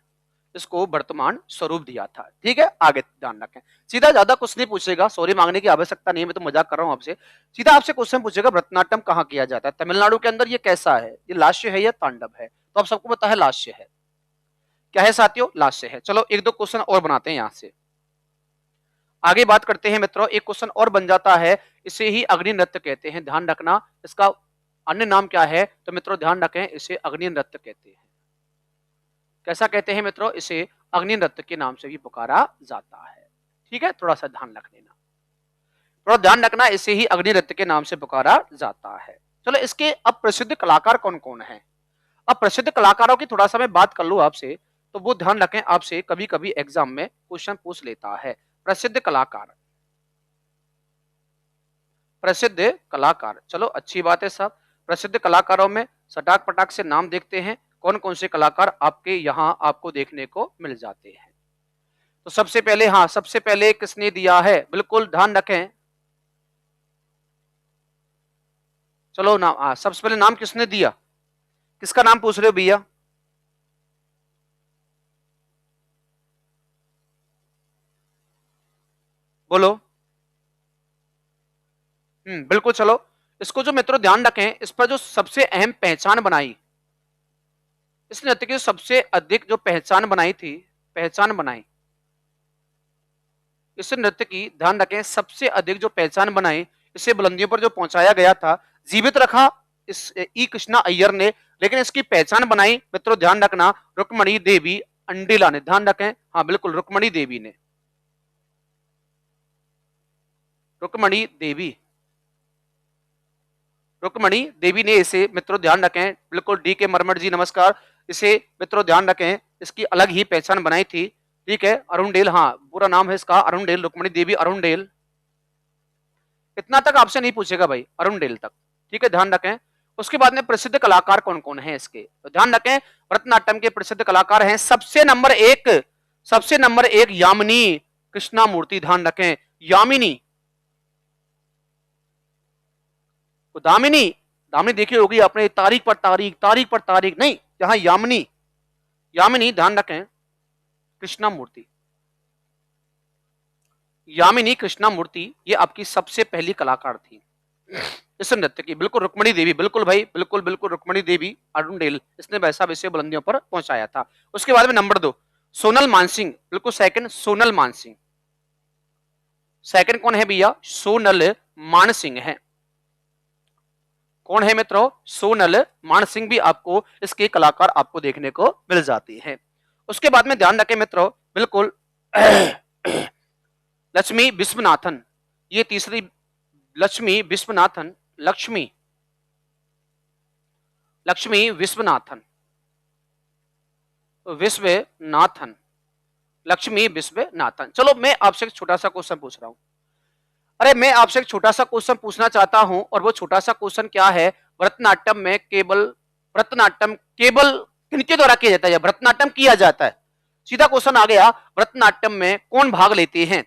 इसको वर्तमान स्वरूप दिया था। ठीक है, आगे ध्यान रखें। सीधा ज्यादा कुछ नहीं पूछेगा, सॉरी मांगने की आवश्यकता नहीं है, मैं तो मजाक कर रहा हूं आपसे। सीधा आपसे क्वेश्चन पूछेगा, भरतनाट्यम कहाँ किया जाता है? तमिलनाडु के अंदर। ये कैसा है? ये लास्य है या तांडव है? तो आप सबको पता है लास्य है। क्या है साथियों? लास्य है। चलो एक दो क्वेश्चन और बनाते हैं यहां से, आगे बात करते हैं मित्रों। एक क्वेश्चन और बन जाता है, इसे ही अग्नि नृत्य कहते हैं, ध्यान रखना। इसका अन्य नाम क्या है? तो मित्रों ध्यान रखें, इसे अग्नि नृत्य कहते हैं। कैसा कहते हैं मित्रों? इसे अग्नि नृत्य के नाम से भी पुकारा जाता है। ठीक है, थोड़ा सा ध्यान रख लेना, थोड़ा ध्यान रखना, इसे ही अग्नि नृत्य के नाम से पुकारा जाता है। चलो इसके अब प्रसिद्ध कलाकार कौन कौन है? अब प्रसिद्ध कलाकारों की थोड़ा सा मैं बात कर लूं आपसे, तो वो ध्यान रखें, आपसे कभी कभी एग्जाम में क्वेश्चन पूछ लेता है। प्रसिद्ध कलाकार, प्रसिद्ध कलाकार, चलो अच्छी बात है साहब। प्रसिद्ध कलाकारों में सटाक पटाक से नाम देखते हैं, कौन कौन से कलाकार आपके यहाँ आपको देखने को मिल जाते हैं। तो सबसे पहले, हाँ सबसे पहले किसने दिया है? बिल्कुल ध्यान रखें, चलो नाम, हाँ सबसे पहले नाम किसने दिया? किसका नाम पूछ रहे हो भैया? बोलो। बिल्कुल, चलो इसको जो मित्रों ध्यान रखें, इस पर जो सबसे अहम पहचान बनाई, इस नृत्य की सबसे अधिक जो पहचान बनाई थी, पहचान बनाई, इस नृत्य की ध्यान रखें, सबसे अधिक जो पहचान बनाई, इसे बुलंदियों पर जो पहुंचाया गया था, जीवित रखा इस ई कृष्णा अय्यर ने, लेकिन इसकी पहचान बनाई मित्रों ध्यान रखना, रुक्मणी देवी अंडीला ने। ध्यान रखें, हाँ बिल्कुल रुक्मणी देवी ने, रुक्मणी देवी, रुक्मणी देवी ने इसे मित्रों ध्यान रखें, बिल्कुल डी के मरमट जी नमस्कार, इसे मित्रों ध्यान रखें, इसकी अलग ही पहचान बनाई थी। ठीक है, अरुणडेल, हाँ पूरा नाम है इसका अरुणडेल, रुक्मणी देवी अरुणडेल। इतना तक आपसे नहीं पूछेगा भाई, अरुणडेल तक। ठीक है, ध्यान रखें। उसके बाद में प्रसिद्ध कलाकार कौन कौन है इसके, तो ध्यान रखें, भरतनाट्यम के प्रसिद्ध कलाकार हैं, सबसे नंबर एक, सबसे नंबर एक यामिनी कृष्णा मूर्ति। ध्यान रखें, यामिनी, तो दामिनी, दामिनी देखी होगी आपने, तारीख पर तारीख, तारीख पर तारीख नहीं, यहां यामिनी, यामिनी ध्यान रखें, कृष्णा मूर्ति, यामिनी कृष्णा मूर्ति, ये आपकी सबसे पहली कलाकार थी इस नृत्य की। बिल्कुल रुक्मणी देवी, बिल्कुल भाई, बिल्कुल बिल्कुल रुक्मणी देवी अरुणडेल, इसने वैसा विषय बुलंदियों पर पहुंचाया था। उसके बाद में नंबर 2 सोनल मानसिंह, बिल्कुल सेकंड सोनल मानसिंह। सेकंड कौन है भैया? सोनल मानसिंह है। कौन है मित्रों? सोनल मानसिंह भी आपको इसके कलाकार आपको देखने को मिल जाती है। उसके बाद में ध्यान रखें मित्रों, बिल्कुल लक्ष्मी विश्वनाथन, ये तीसरी, लक्ष्मी विश्वनाथन, लक्ष्मी, लक्ष्मी विश्वनाथन, विश्वनाथन, लक्ष्मी विश्वनाथन। चलो मैं आपसे एक छोटा सा क्वेश्चन पूछ रहा हूं। अरे मैं आपसे एक छोटा सा क्वेश्चन पूछना चाहता हूं, और वो छोटा सा क्वेश्चन क्या है, भरतनाट्यम में केवल भरतनाट्यम केवल किनके द्वारा किया जाता है, भरतनाट्यम किया जाता है। सीधा क्वेश्चन आ गया, भरतनाट्यम में कौन भाग लेते हैं।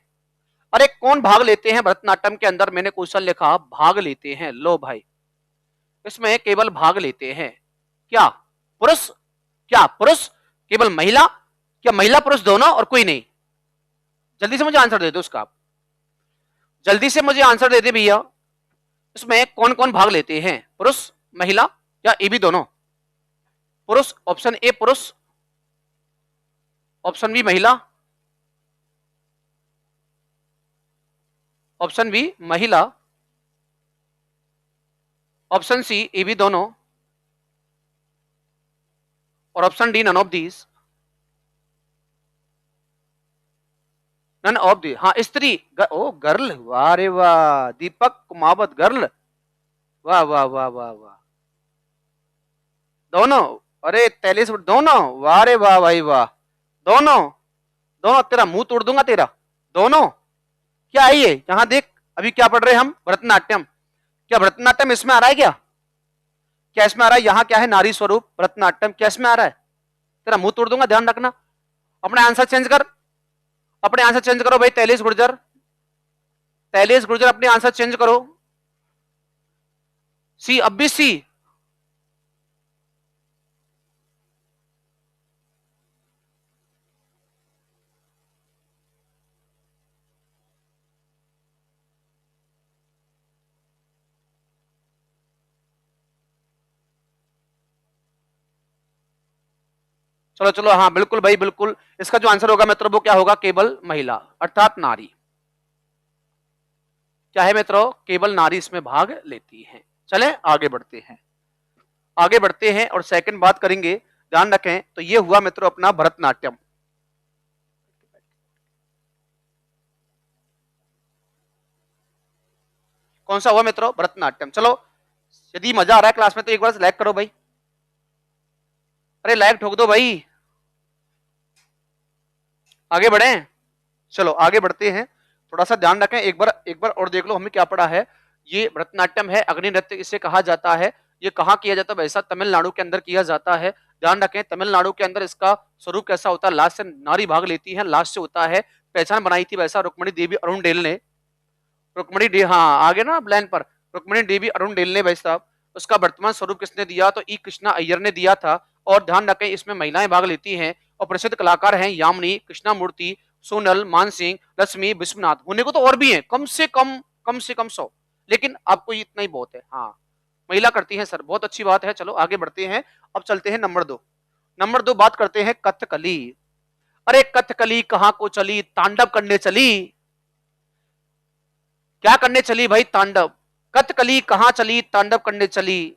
अरे कौन भाग लेते हैं भरतनाट्यम के अंदर, मैंने क्वेश्चन लिखा भाग लेते हैं। लो भाई, इसमें केवल भाग लेते हैं क्या पुरुष, क्या पुरुष केवल महिला, क्या महिला पुरुष दोनों और कोई नहीं। जल्दी से मुझे आंसर दे दो उसका, आप जल्दी से मुझे आंसर दे दे भैया। इसमें कौन कौन भाग लेते हैं, पुरुष महिला या ये भी दोनों। पुरुष ऑप्शन ए पुरुष, ऑप्शन बी महिला, ऑप्शन बी महिला, ऑप्शन सी ये भी दोनों, और option D none of these, none of the. हाँ स्त्री, ओ गर्ल, वाह रे वाह, दीपक कुमावत गर्ल, वाह वाह वाह वाह वाह, दोनों। अरे 43 दोनों, वाह रे वाह भाई वाह, दोनों दोनों, तेरा मुंह तोड़ दूंगा तेरा, दोनों। क्या है ये, यहां देख, अभी क्या पढ़ रहे हैं हम, भरतनाट्यम। क्या भरतनाट्यम इसमें आ रहा है क्या, क्या इसमें आ रहा है, यहाँ क्या है, नारी स्वरूप भरतनाट्यम, क्या इसमें आ रहा है, तेरा मुंह तोड़ दूंगा, ध्यान रखना। अपने आंसर चेंज कर, अपने आंसर चेंज करो भाई, 43 गुर्जर, 43 गुर्जर अपने आंसर चेंज करो। सी, अब भी सी। चलो चलो, हाँ बिल्कुल भाई बिल्कुल, इसका जो आंसर होगा मित्रों वो क्या होगा, केवल महिला अर्थात नारी। क्या है मित्रों, केवल नारी इसमें भाग लेती है। चले आगे बढ़ते हैं, आगे बढ़ते हैं और सेकंड बात करेंगे, ध्यान रखें। तो ये हुआ मित्रों अपना भरतनाट्यम। कौन सा हुआ मित्रों, भरतनाट्यम। चलो यदि मजा आ रहा है क्लास में तो एक बार लाइक करो भाई, अरे लाइक ठोक दो भाई। आगे बढ़े, चलो आगे बढ़ते हैं, थोड़ा सा ध्यान रखें, एक बार और देख लो हमें क्या पढ़ा है। ये भरतनाट्यम है, अग्नि नृत्य इसे कहा जाता है। ये कहाँ किया जाता है, वैसा तमिलनाडु के अंदर किया जाता है। ध्यान रखें, तमिलनाडु के अंदर इसका स्वरूप कैसा होता है, लास्ट से नारी भाग लेती है, लास्ट से होता है। पहचान बनाई थी वैसा रुक्मणी देवी अरुणडेल ने, रुक्मणी देवी, हाँ आगे ना प्लान पर, रुक्मणी देवी अरुणडेल ने भाई साहब। उसका वर्तमान स्वरूप किसने दिया, तो ई कृष्णा अय्यर ने दिया था। और ध्यान रखें इसमें महिलाएं भाग लेती हैं, और प्रसिद्ध कलाकार हैं यामिनी, कृष्णा मूर्ति, सोनल, मानसिंह, लक्ष्मी, विश्वनाथ। होने को तो और भी है, कम से कम 100, लेकिन आपको इतना ही बहुत है। हाँ महिला करती है सर, बहुत अच्छी बात है। चलो आगे बढ़ते हैं, अब चलते हैं नंबर 2। नंबर 2 बात करते हैं कथकली। अरे कथकली कहाँ को चली, तांडव करने चली। क्या करने चली भाई, तांडव। कथकली कहाँ चली, तांडव करने चली।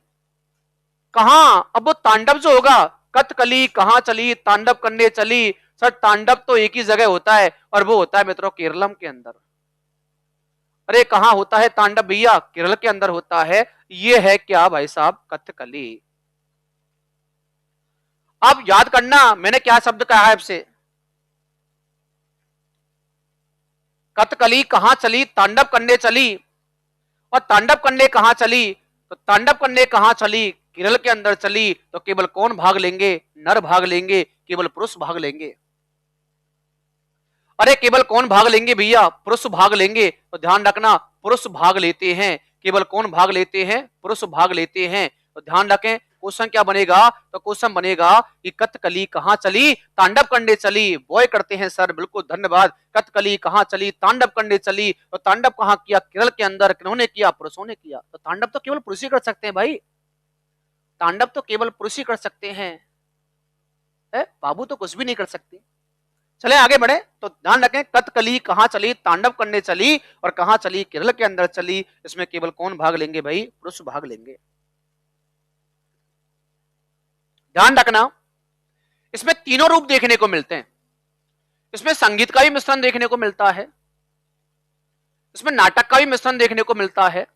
कहां, अब वो तांडव जो होगा, कथकली कहां चली, तांडव करने चली। सर तांडव तो एक ही जगह होता है, और वो होता है मित्रों केरलम के अंदर। अरे कहां होता है तांडव भैया, केरल के अंदर होता है। ये है क्या भाई साहब, कथकली। अब याद करना मैंने क्या शब्द कहा है आपसे, कथकली कहां चली, तांडव करने चली। और तांडव करने कहां चली, तो तांडव करने कहां चली, केरल के अंदर चली। तो केवल कौन भाग लेंगे, नर भाग लेंगे, केवल पुरुष भाग लेंगे। अरे केवल कौन भाग लेंगे भैया, पुरुष भाग लेंगे। तो ध्यान रखना पुरुष भाग लेते हैं, केवल कौन भाग लेते हैं, पुरुष भाग लेते हैं। तो ध्यान रखें क्वेश्चन क्या बनेगा, तो क्वेश्चन बनेगा कि कथकली कहां चली, तांडव करने चली। बॉय करते हैं सर, बिल्कुल धन्यवाद। कथकली कहां चली, तांडव करने चली। तो तांडव कहां किया, केरल के अंदर। किन्होंने किया, पुरुषों ने किया। तो तांडव तो केवल पुरुष ही कर सकते हैं भाई, तांडव तो केवल पुरुष ही कर सकते हैं, बाबू तो कुछ भी नहीं कर सकते। चले आगे बढ़े, तो ध्यान रखें कथकली कहां चली, तांडव करने चली, और कहां चली, केरल के अंदर चली। इसमें केवल कौन भाग लेंगे भाई, पुरुष भाग लेंगे। ध्यान रखना इसमें तीनों रूप देखने को मिलते हैं। इसमें संगीत का भी मिश्रण देखने को मिलता है, इसमें नाटक का भी मिश्रण देखने को मिलता है।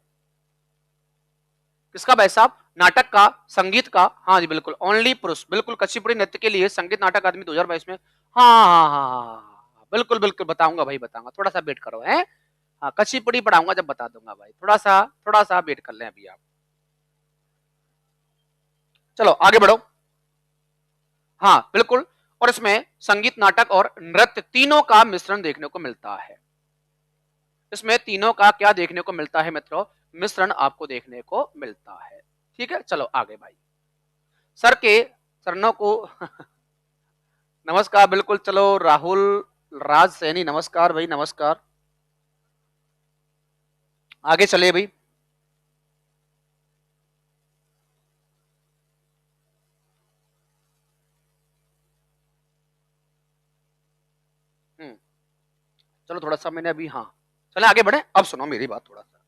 किसका भाई साहब, नाटक का, संगीत का। हाँ जी बिल्कुल, ओनली पुरुष, बिल्कुल। कुचिपुड़ी नृत्य के लिए संगीत नाटक अकादमी 2022 में। हाँ हाँ हाँ हाँ, बिल्कुल बिल्कुल बताऊंगा भाई, बताऊंगा, थोड़ा सा वेट करो है। हाँ, कच्ची पढ़ाऊंगा जब बता दूंगा भाई, थोड़ा सा वेट कर लें अभी आप। चलो आगे बढ़ो। हाँ बिल्कुल। और इसमें संगीत, नाटक और नृत्य तीनों का मिश्रण देखने को मिलता है। इसमें तीनों का क्या देखने को मिलता है मित्रों? मिश्रण आपको देखने को मिलता है। ठीक है, चलो आगे भाई। सर के चरणों को नमस्कार, बिल्कुल। चलो राहुल राज सैनी, नमस्कार भाई, नमस्कार। आगे चले भाई। हम्म, चलो थोड़ा सा मैंने अभी, हाँ चले आगे बढ़े। अब सुनो मेरी बात थोड़ा सा।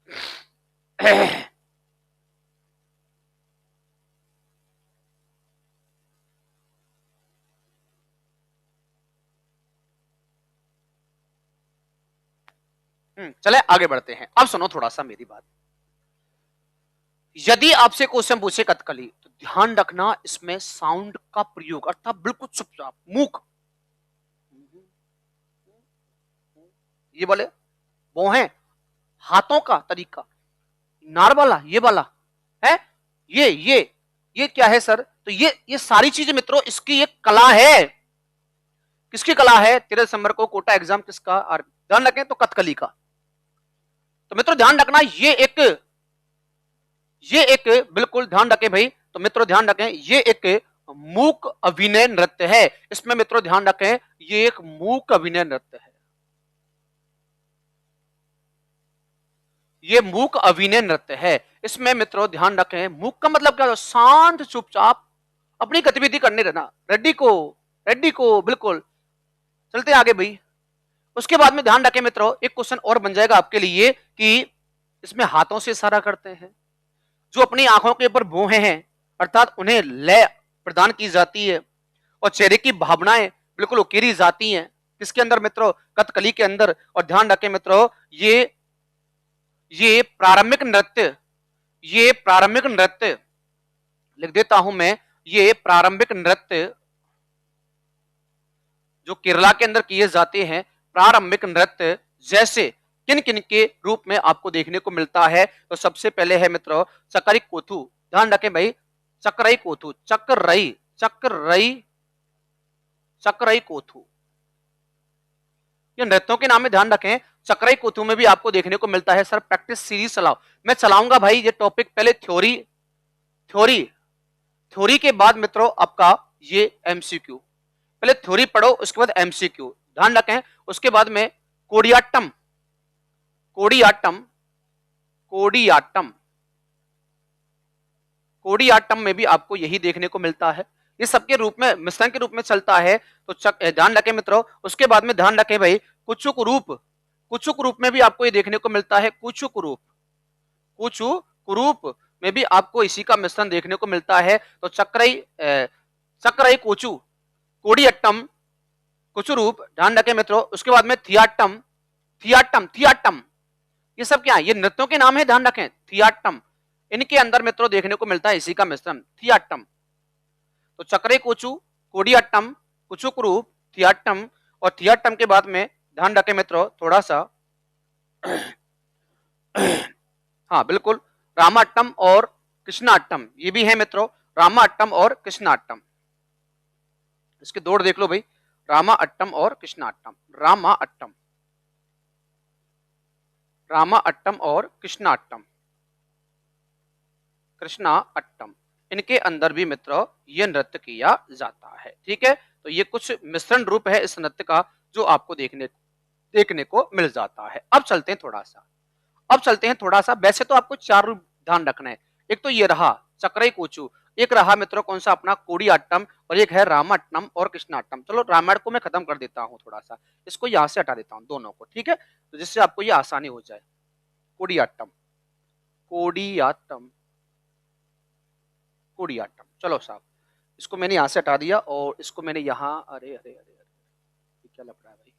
चले आगे बढ़ते हैं। अब सुनो थोड़ा सा मेरी बात। यदि आपसे क्वेश्चन पूछे कथकली, तो ध्यान रखना इसमें साउंड का प्रयोग, अर्थात बिल्कुल चुपचाप मूक। ये बोले वो है हाथों का तरीका, नार वाला, ये वाला है, ये क्या है सर? तो ये सारी चीजें मित्रों इसकी एक कला है। किसकी कला है? 13 दिसंबर को कोटा एग्जाम किसका? और ध्यान रखें तो कथकली का। तो मित्रों ध्यान रखना ये एक बिल्कुल ध्यान रखें भाई। तो मित्रों ध्यान रखें, ये एक मूक अभिनय नृत्य है। इसमें मित्रों ध्यान रखें, ये एक मूक अभिनय नृत्य है। ये मूक अभिनय नृत्य है। इसमें मित्रों ध्यान रखें, मूक का मतलब क्या? शांत चुपचाप अपनी गतिविधि करने रहना। रेड्डी को बिल्कुल। चलते आगे भाई। उसके बाद में ध्यान रखें मित्रों, एक क्वेश्चन और बन जाएगा आपके लिए कि इसमें हाथों से इशारा करते हैं, जो अपनी आंखों के ऊपर भौहें हैं, अर्थात उन्हें लय प्रदान की जाती है, और चेहरे की भावनाएं बिल्कुल उकेरी जाती हैं। किसके अंदर मित्रों? कथकली के अंदर। और ध्यान रखें मित्रों, ये प्रारंभिक नृत्य, ये प्रारंभिक नृत्य लिख देता हूं मैं, ये प्रारंभिक नृत्य जो केरला के अंदर किए जाते हैं, प्रारंभिक नृत्य जैसे किन किन के रूप में आपको देखने को मिलता है? तो सबसे पहले है मित्रों चकरी कोथू। ध्यान रखें भाई, चकरई कोथू, चकरई कोथू, ये नृत्यों के नाम में ध्यान रखें। चकरई कोथू में भी आपको देखने को मिलता है। सर प्रैक्टिस सीरीज चलाओ, मैं चलाऊंगा भाई। ये टॉपिक पहले थ्योरी थ्योरी थ्योरी के बाद मित्रों आपका ये एमसीक्यू। पहले थ्योरी पढ़ो, उसके बाद एमसीक्यू, ध्यान रखें। उसके बाद में कोडियाट्टम, कोडियाट्टम कोडियाट्टम कोडियाट्टम में भी आपको यही देखने को मिलता है। ये सबके रूप में, मिश्रण के रूप में चलता है। तो ध्यान रखें मित्रों। उसके बाद में ध्यान रखें भाई, कुचुक रूप में भी आपको ये देखने को मिलता है। कुचुक रूप में भी आपको इसी का मिश्रण देखने को मिलता है। तो चक्रई कोचू, कोडियट्टम, कुचुरूप, ध्यान रखें मित्रों। उसके बाद में थियाट्टम, थियाट्टम, ये सब क्या है? ये नृत्यों के नाम है, ध्यान रखें। थियाट्टम, इनके अंदर मित्रों देखने को मिलता है इसी का मिश्रण, थियाट्टम। तो चक्रे कोचू, कोडियाट्टम, कुचुक रूप, थियाट्टम, और थियाट्टम के बाद में ध्यान रखें मित्रों थोड़ा सा हाँ बिल्कुल, रामाट्टम और कृष्णाट्टम, ये भी है मित्रों, रामाट्टम और कृष्णाट्टम। इसके दौड़ देख लो भाई, रामा अट्टम और कृष्णाट्टम, रामा अट्टम और कृष्णा अट्टम, इनके अंदर भी मित्रों ये नृत्य किया जाता है। ठीक है, तो ये कुछ मिश्रण रूप है इस नृत्य का जो आपको देखने को मिल जाता है। अब चलते हैं थोड़ा सा। वैसे तो आपको 4 रूप ध्यान रखना है। एक तो ये रहा चक्रई कोचू, एक रहा मित्रों कौन सा? अपना कोडियाट्टम, और एक है रामाट्टम और कृष्णाट्टम। चलो रामायण को मैं खत्म कर देता हूँ थोड़ा सा, इसको यहां से हटा देता हूँ दोनों को, ठीक है, तो जिससे आपको ये आसानी हो जाए। कोडियाट्टम, कोडियाट्टम, कोडियाट्टम, चलो साहब, इसको मैंने यहां से हटा दिया और इसको मैंने यहां, अरे अरे अरे अरे, ये क्या लग रहा है भाई?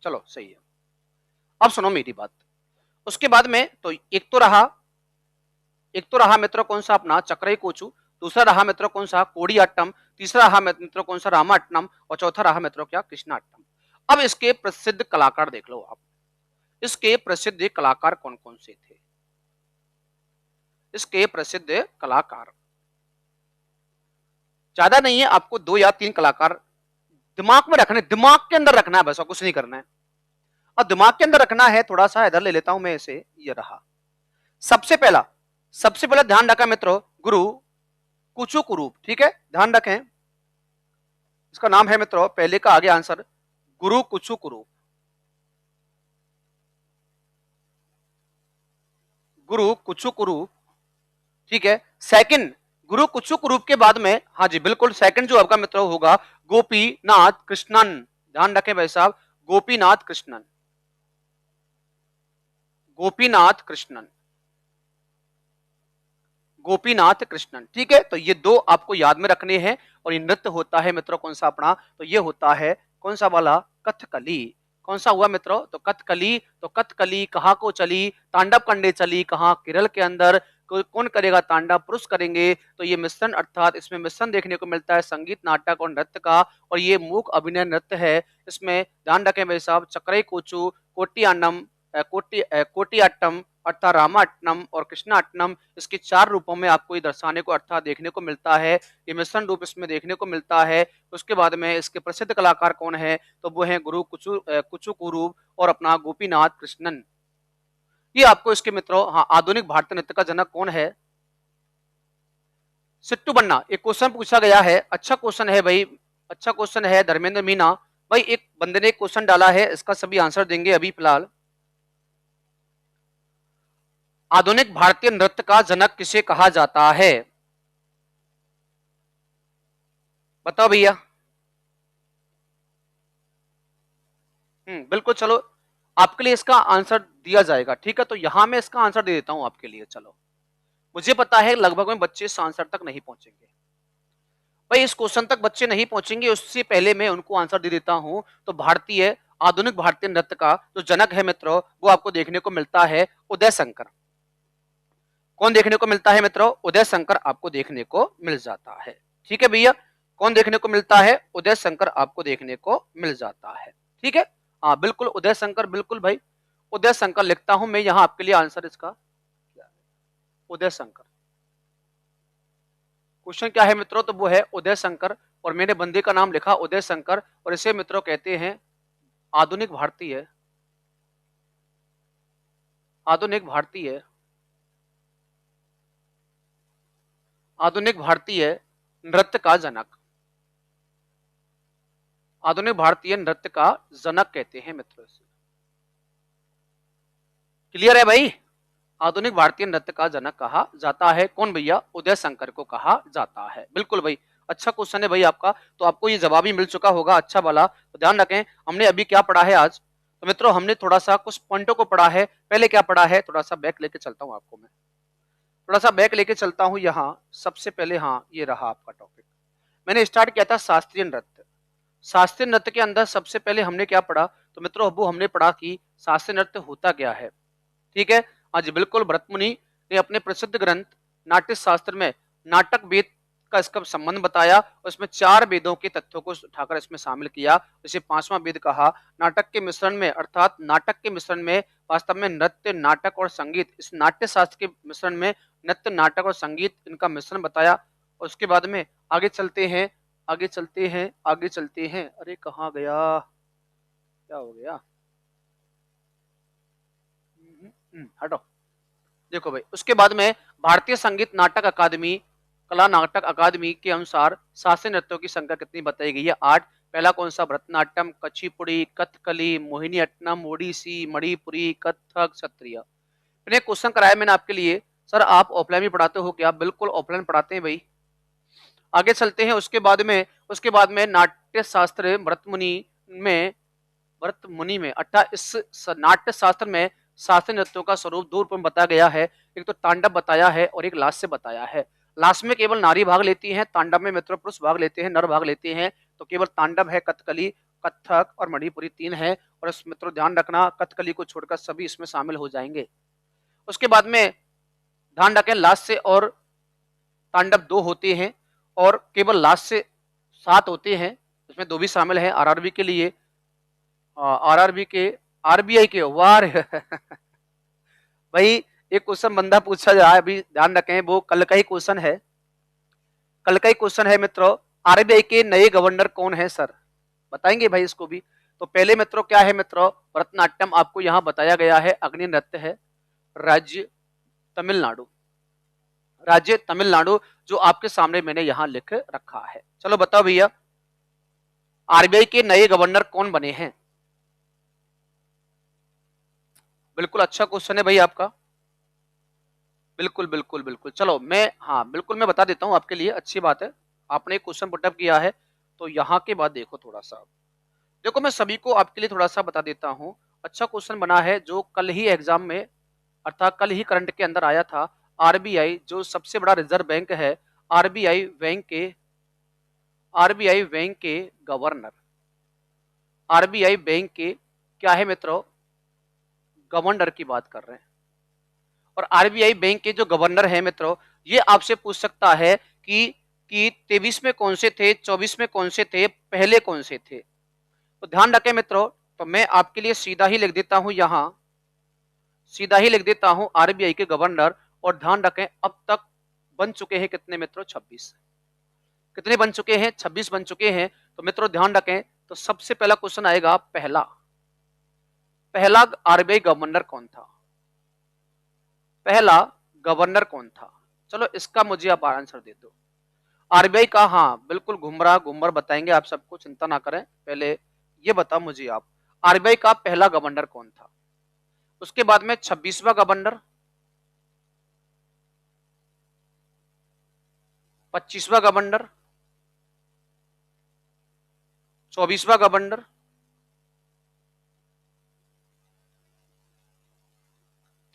चलो सही है। अब सुनो मेरी बात। उसके बाद में तो एक तो रहा एक तो रहा मित्रों कौन सा अपना चक्रई कोचू, दूसरा रहा मित्रों कौन सा कोडियाट्टम, तीसरा रहा मित्रों कौन सा रामाट्टम और चौथा रहा मित्रों क्या कृष्णाट्टम। अब इसके प्रसिद्ध कलाकार देख लो आप, इसके प्रसिद्ध कलाकार कौन कौन से थे। इसके प्रसिद्ध कलाकार ज्यादा नहीं है, आपको 2 या 3 कलाकार दिमाग में रखने, दिमाग के अंदर रखना है, बस और कुछ नहीं करना है। अब दिमाग के अंदर रखना है, थोड़ा सा इधर ले लेता हूं मैं इसे, ये रहा। सबसे पहला ध्यान रखा मित्रों गुरु कुचुकुरूप, ठीक है, ध्यान रखें। इसका नाम है मित्रों, पहले का आगे आंसर गुरु कुचुकुरूप, गुरु कुचुकुरूप, ठीक है। सेकंड गुरु कुचुकुरूप के बाद में, हाँ जी बिल्कुल, सेकंड जो आपका मित्रों होगा गोपीनाथ कृष्णन, ध्यान रखें भाई साहब, गोपीनाथ कृष्णन, गोपीनाथ कृष्णन, गोपीनाथ कृष्णन, ठीक है। तो ये 2 आपको याद में रखने हैं। और ये नृत्य होता है मित्रों कौन सा अपना, तो ये होता है कौन सा वाला, कथकली। कौन सा हुआ मित्रों, तो कथकली। तो कथकली कहाँ को चली, तांडव करने चली, कहाँ, केरल के अंदर। कौन करेगा तांडव, पुरुष करेंगे। तो ये मिश्रण, अर्थात इसमें मिश्रण देखने को मिलता है संगीत, नाटक और नृत्य का। और ये मूक अभिनय नृत्य है। इसमें ध्यान रखें भाई साहब, चक्रई कोचू, कोटियानम, कोटियाट्टम अर्थात रामाट्टम और कृष्णाट्टम, इसके 4 रूपों में आपको ये दर्शाने को अर्थात देखने को मिलता है। ये मिश्रण रूप इसमें देखने को मिलता है। उसके बाद में इसके प्रसिद्ध कलाकार कौन है, तो वो है गुरु कुचुकुरूप और अपना गोपीनाथ कृष्णन। ये आपको इसके मित्रों, हाँ, आधुनिक भारतीय नृत्य का जनक कौन है। सिट्टू बन्ना, एक क्वेश्चन पूछा गया है, अच्छा क्वेश्चन है भाई, अच्छा क्वेश्चन है धर्मेंद्र मीना भाई। एक बंदे ने एक क्वेश्चन डाला है, इसका सभी आंसर देंगे अभी फिलहाल। आधुनिक भारतीय नृत्य का जनक किसे कहा जाता है, बताओ भैया। बिल्कुल, चलो आपके लिए इसका आंसर दिया जाएगा, ठीक है। तो यहां मैं इसका आंसर दे देता हूं आपके लिए। चलो, मुझे पता है लगभग में बच्चे इस आंसर तक नहीं पहुंचेंगे भाई, इस क्वेश्चन तक बच्चे नहीं पहुंचेंगे। उससे पहले मैं उनको आंसर दे देता हूं। तो भारतीय, आधुनिक भारतीय नृत्य का जो जनक है मित्रों, वो आपको देखने को मिलता है उदय शंकर। कौन देखने को मिलता है मित्रों, उदय शंकर आपको देखने को मिल जाता है, ठीक है भैया। कौन देखने को मिलता है, उदय शंकर आपको देखने को मिल जाता है, ठीक है। हाँ बिल्कुल, उदय शंकर, बिल्कुल भाई, उदय शंकर लिखता हूं मैं यहां आपके लिए आंसर इसका, उदय शंकर। क्वेश्चन क्या है मित्रों, तो वो है उदय शंकर। और मैंने बंदे का नाम लिखा उदय शंकर, और इसे मित्रों कहते हैं आधुनिक भारतीय, आधुनिक भारतीय, आधुनिक भारतीय नृत्य का जनक, आधुनिक भारतीय नृत्य का जनक कहते हैं मित्रों इसे। क्लियर है भाई, आधुनिक भारतीय नृत्य का जनक कहा जाता है कौन भैया, उदय शंकर को कहा जाता है, बिल्कुल भाई। अच्छा क्वेश्चन है भाई आपका, तो आपको ये जवाब ही मिल चुका होगा अच्छा वाला। तो ध्यान रखें, हमने अभी क्या पढ़ा है आज, तो मित्रों हमने थोड़ा सा कुछ पॉइंटों को पढ़ा है। पहले क्या पढ़ा है, थोड़ा सा बैक लेके चलता हूं आपको मैं, थोड़ा सा बैक लेके चलता हूं यहाँ। सबसे पहले, हाँ, ये रहा आपका टॉपिक। मैंने स्टार्ट किया था शास्त्रीय नृत्य। शास्त्रीय नृत्य के अंदर सबसे पहले हमने क्या पढ़ा, तो मित्रों वो हमने पढ़ा कि शास्त्रीय नृत्य होता क्या है, ठीक है। हाँ जी बिल्कुल, भरत मुनि ने अपने प्रसिद्ध ग्रंथ नाट्य शास्त्र में नाटक वेद का इसका संबंध बताया। और इसमें 4 वेदों के तथ्यों को उठाकर इसमें शामिल किया, इसे 5वां वेद कहा। नाटक के मिश्रण में, अर्थात नाटक के मिश्रण में वास्तव में नृत्य, नाटक और संगीत, इस नाट्य शास्त्र के मिश्रण में नृत्य, नाटक और संगीत, इनका मिश्रण बताया। और उसके बाद में आगे चलते हैं, आगे चलते हैं, आगे चलते हैं। अरे कहाँ गया, क्या हो गया, हटो। देखो भाई, उसके बाद में भारतीय संगीत नाटक अकादमी, कला नाटक अकादमी के अनुसार शास्त्रीय नृत्यों की संख्या कितनी बताई गई है, 8। पहला कौन सा, भरतनाट्यम, कचिपुड़ी, कथकली, मोहिनीअट्टम, ओडिसी, मणिपुरी, कथक, सत्रिय। मैंने क्वेश्चन कराया मैंने आपके लिए, सर आप ऑफलाइन भी पढ़ाते हो क्या, बिल्कुल ऑफलाइन पढ़ाते हैं भाई। आगे चलते हैं, उसके बाद में नाट्य शास्त्र भरत मुनि में, भरत मुनि में अर्थात इस नाट्य शास्त्र में शास्त्रीय नृत्यों का स्वरूप 2 रूपों में बताया गया है। एक तो तांडव बताया है और एक लास्य बताया है। लास्य में केवल नारी भाग लेती हैं, तांडव में मित्र पुरुष भाग लेते हैं, नर भाग लेते हैं। तो केवल तांडव है, कथकली, कथक और मणिपुरी 3 है। और इस मित्रों ध्यान रखना, कथकली को छोड़कर सभी इसमें शामिल हो जाएंगे। उसके बाद में ध्यान रखें लास्ट से और तांडव 2 होते हैं और केवल लास्ट से 7 होते हैं, इसमें 2 भी शामिल हैं आरआरबी के लिए। आरआरबी के, आरबीआई के, वाह रे भाई एक क्वेश्चन बंदा पूछा जा रहा है, अभी ध्यान रखें वो कल का ही क्वेश्चन है, कल का ही क्वेश्चन है मित्रों। आरबीआई के नए गवर्नर कौन है सर, बताएंगे भाई इसको भी। तो पहले मित्रों क्या है मित्रों, भरतनाट्यम आपको यहाँ बताया गया है, अग्नि नृत्य है, राज्य तमिलनाडु, राज्य तमिलनाडु, जो आपके सामने मैंने यहां लिख रखा है। चलो बताओ भैया, आरबीआई के नए गवर्नर कौन बने हैं। बिल्कुल अच्छा क्वेश्चन है भाई आपका, बिल्कुल बिल्कुल बिल्कुल। चलो मैं, हाँ बिल्कुल मैं बता देता हूं आपके लिए, अच्छी बात है आपने एक क्वेश्चन पुटअप किया है। तो यहाँ के बाद देखो थोड़ा सा, देखो मैं सभी को आपके लिए थोड़ा सा बता देता हूँ। अच्छा क्वेश्चन बना है जो कल ही एग्जाम में, अर्थात कल ही करंट के अंदर आया था। आरबीआई जो सबसे बड़ा रिजर्व बैंक है, आरबीआई बैंक के, आरबीआई बैंक के गवर्नर, आरबीआई बैंक के क्या है मित्रों, गवर्नर की बात कर रहे हैं। और आरबीआई बैंक के जो गवर्नर है मित्रों, ये आपसे पूछ सकता है कि 23 में कौन से थे, 24 में कौन से थे, पहले कौन से थे। तो ध्यान रखें मित्रों, तो मैं आपके लिए सीधा ही लिख देता हूं यहां, सीधा ही लिख देता हूं आरबीआई के गवर्नर। और ध्यान रखें अब तक बन चुके हैं कितने मित्रों, 26। कितने बन चुके हैं, 26 बन चुके हैं। तो मित्रों ध्यान रखें, तो सबसे पहला क्वेश्चन आएगा, पहला, पहला आरबीआई गवर्नर कौन था, पहला गवर्नर कौन था। चलो इसका मुझे आप आंसर दे दो। आरबीआई का, हाँ बिल्कुल घुमर बताएंगे आप सबको, चिंता ना करें। पहले ये बताओ मुझे आप, आरबीआई का पहला गवर्नर कौन था। उसके बाद में 26वां गवर्नर, 25वां गवर्नर, 24वां गवर्नर,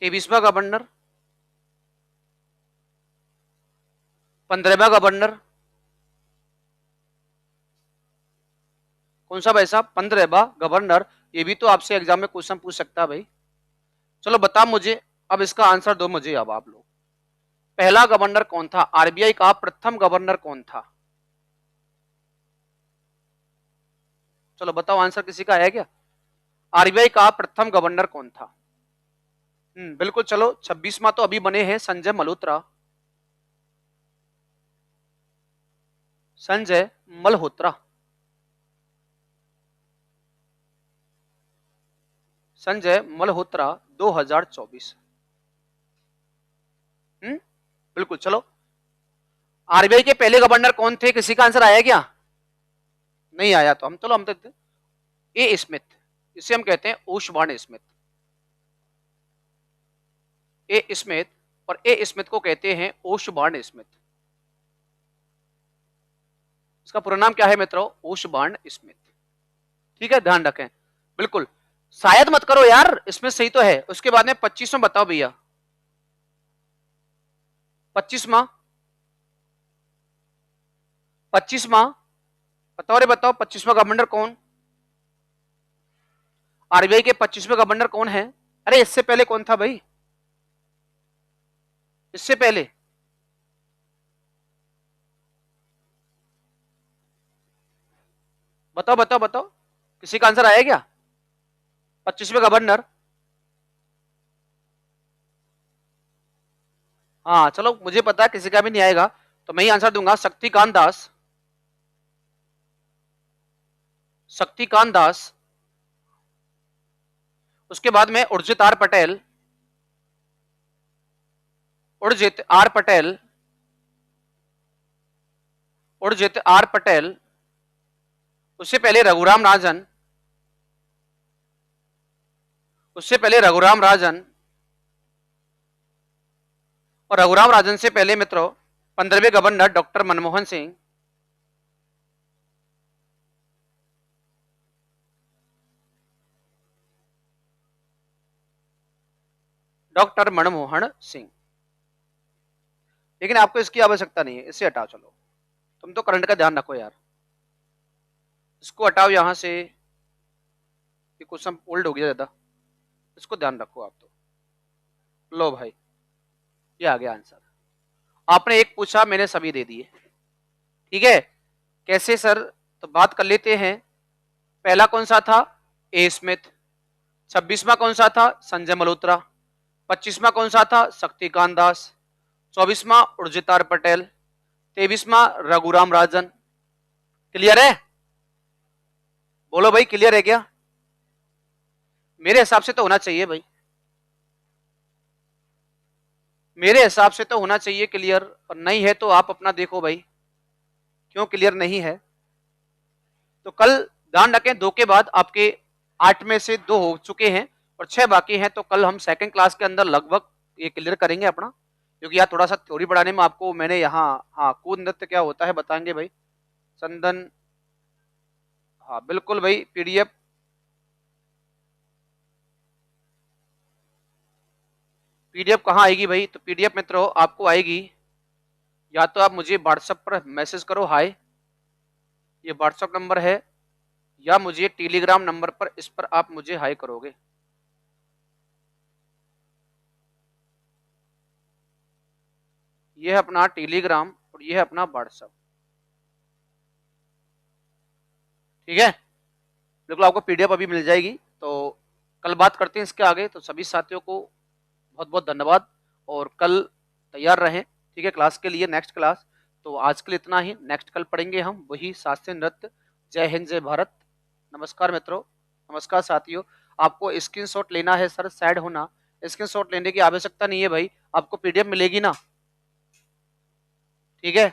23वां गवर्नर, 15वां गवर्नर, कौन सा भाई साहब, 15वां गवर्नर। ये भी तो आपसे एग्जाम में क्वेश्चन पूछ सकता है भाई। चलो बता मुझे, अब इसका आंसर दो मुझे अब आप लोग, पहला गवर्नर कौन था, आरबीआई का प्रथम गवर्नर कौन था। चलो बताओ आंसर किसी का है क्या, आरबीआई का प्रथम गवर्नर कौन था। बिल्कुल। चलो 26वां तो अभी बने हैं संजय मल्होत्रा, संजय मल्होत्रा, संजय मल्होत्रा 2024। बिल्कुल। चलो आरबीआई के पहले गवर्नर कौन थे, किसी का आंसर आया क्या, नहीं आया तो हम, चलो हम तो, ए स्मिथ, इसे हम कहते हैं ओशबार्न स्मिथ, ए स्मिथ, और ए स्मिथ को कहते हैं ओशबार्न स्मिथ। इसका पूरा नाम क्या है मित्रों, ओशबार्न स्मिथ। ठीक है ध्यान रखें, बिल्कुल। शायद मत करो यार, इसमें सही तो है। उसके बाद में 25वां बताओ भैया, 25वां, 25वां बताओ रे बताओ, 25वां गवर्नर कौन, आरबीआई के 25वें गवर्नर कौन है। अरे इससे पहले कौन था भाई, इससे पहले, बताओ बताओ बताओ, किसी का आंसर आया क्या, 25वें गवर्नर। हाँ चलो मुझे पता है किसी का भी नहीं आएगा, तो मैं ही आंसर दूंगा, शक्तिकांत दास, शक्तिकांत दास। उसके बाद में Urjit R Patel, Urjit R Patel, Urjit R Patel. उससे पहले रघुराम राजन, उससे पहले रघुराम राजन, और रघुराम राजन से पहले मित्रों 15वें governor doctor Manmohan Singh, doctor Manmohan Singh. लेकिन आपको इसकी आवश्यकता नहीं है, इसे हटाओ। चलो तुम तो करंट का ध्यान रखो यार, इसको हटाओ यहां से, ये क्वेश्चन ओल्ड हो गया ज्यादा, इसको ध्यान रखो आप तो। लो भाई ये आ गया आंसर। आपने एक पूछा, मैंने सभी दे दिए। ठीक है, कैसे सर? तो बात कर लेते हैं। पहला कौन सा था? A Smith. 26वां कौन सा था? संजय मल्होत्रा। 25वां कौन सा था? शक्तिकांत दास। 24वां उर्जितार पटेल। 23वां रघुराम राजन। क्लियर है? बोलो भाई, क्लियर है क्या? मेरे हिसाब से तो होना चाहिए भाई, मेरे हिसाब से तो होना चाहिए क्लियर। और नहीं है तो आप अपना देखो भाई, क्यों क्लियर नहीं है। तो कल ध्यान रखें, 2 के बाद आपके 8 में से 2 हो चुके हैं और 6 बाकी हैं। तो कल हम सेकंड क्लास के अंदर लगभग ये क्लियर करेंगे अपना, क्योंकि यार थोड़ा सा थ्योरी पढ़ाने में आपको मैंने यहाँ, हाँ, कूद नृत्य क्या होता है बताएंगे भाई चंदन। हाँ बिल्कुल भाई, पीडीएफ। पीडीएफ कहाँ आएगी भाई? तो पीडीएफ मित्रों आपको आएगी, या तो आप मुझे व्हाट्सएप पर मैसेज करो हाय, ये व्हाट्सएप नंबर है, या मुझे टेलीग्राम नंबर पर, इस पर आप मुझे हाय करोगे। ये है अपना टेलीग्राम और ये है अपना व्हाट्सएप। ठीक है, बिल्कुल आपको पीडीएफ अभी मिल जाएगी। तो कल बात करते हैं इसके आगे। तो सभी साथियों को बहुत बहुत धन्यवाद, और कल तैयार रहें ठीक है क्लास के लिए, नेक्स्ट क्लास। तो आज के लिए इतना ही, नेक्स्ट कल पढ़ेंगे हम वही शास्त्रीय नृत्य। जय हिंद, जय भारत। नमस्कार मित्रों, नमस्कार साथियों। आपको स्क्रीनशॉट लेना है सर, सैड होना, स्क्रीनशॉट लेने की आवश्यकता नहीं है भाई, आपको पीडीएफ मिलेगी ना। ठीक है।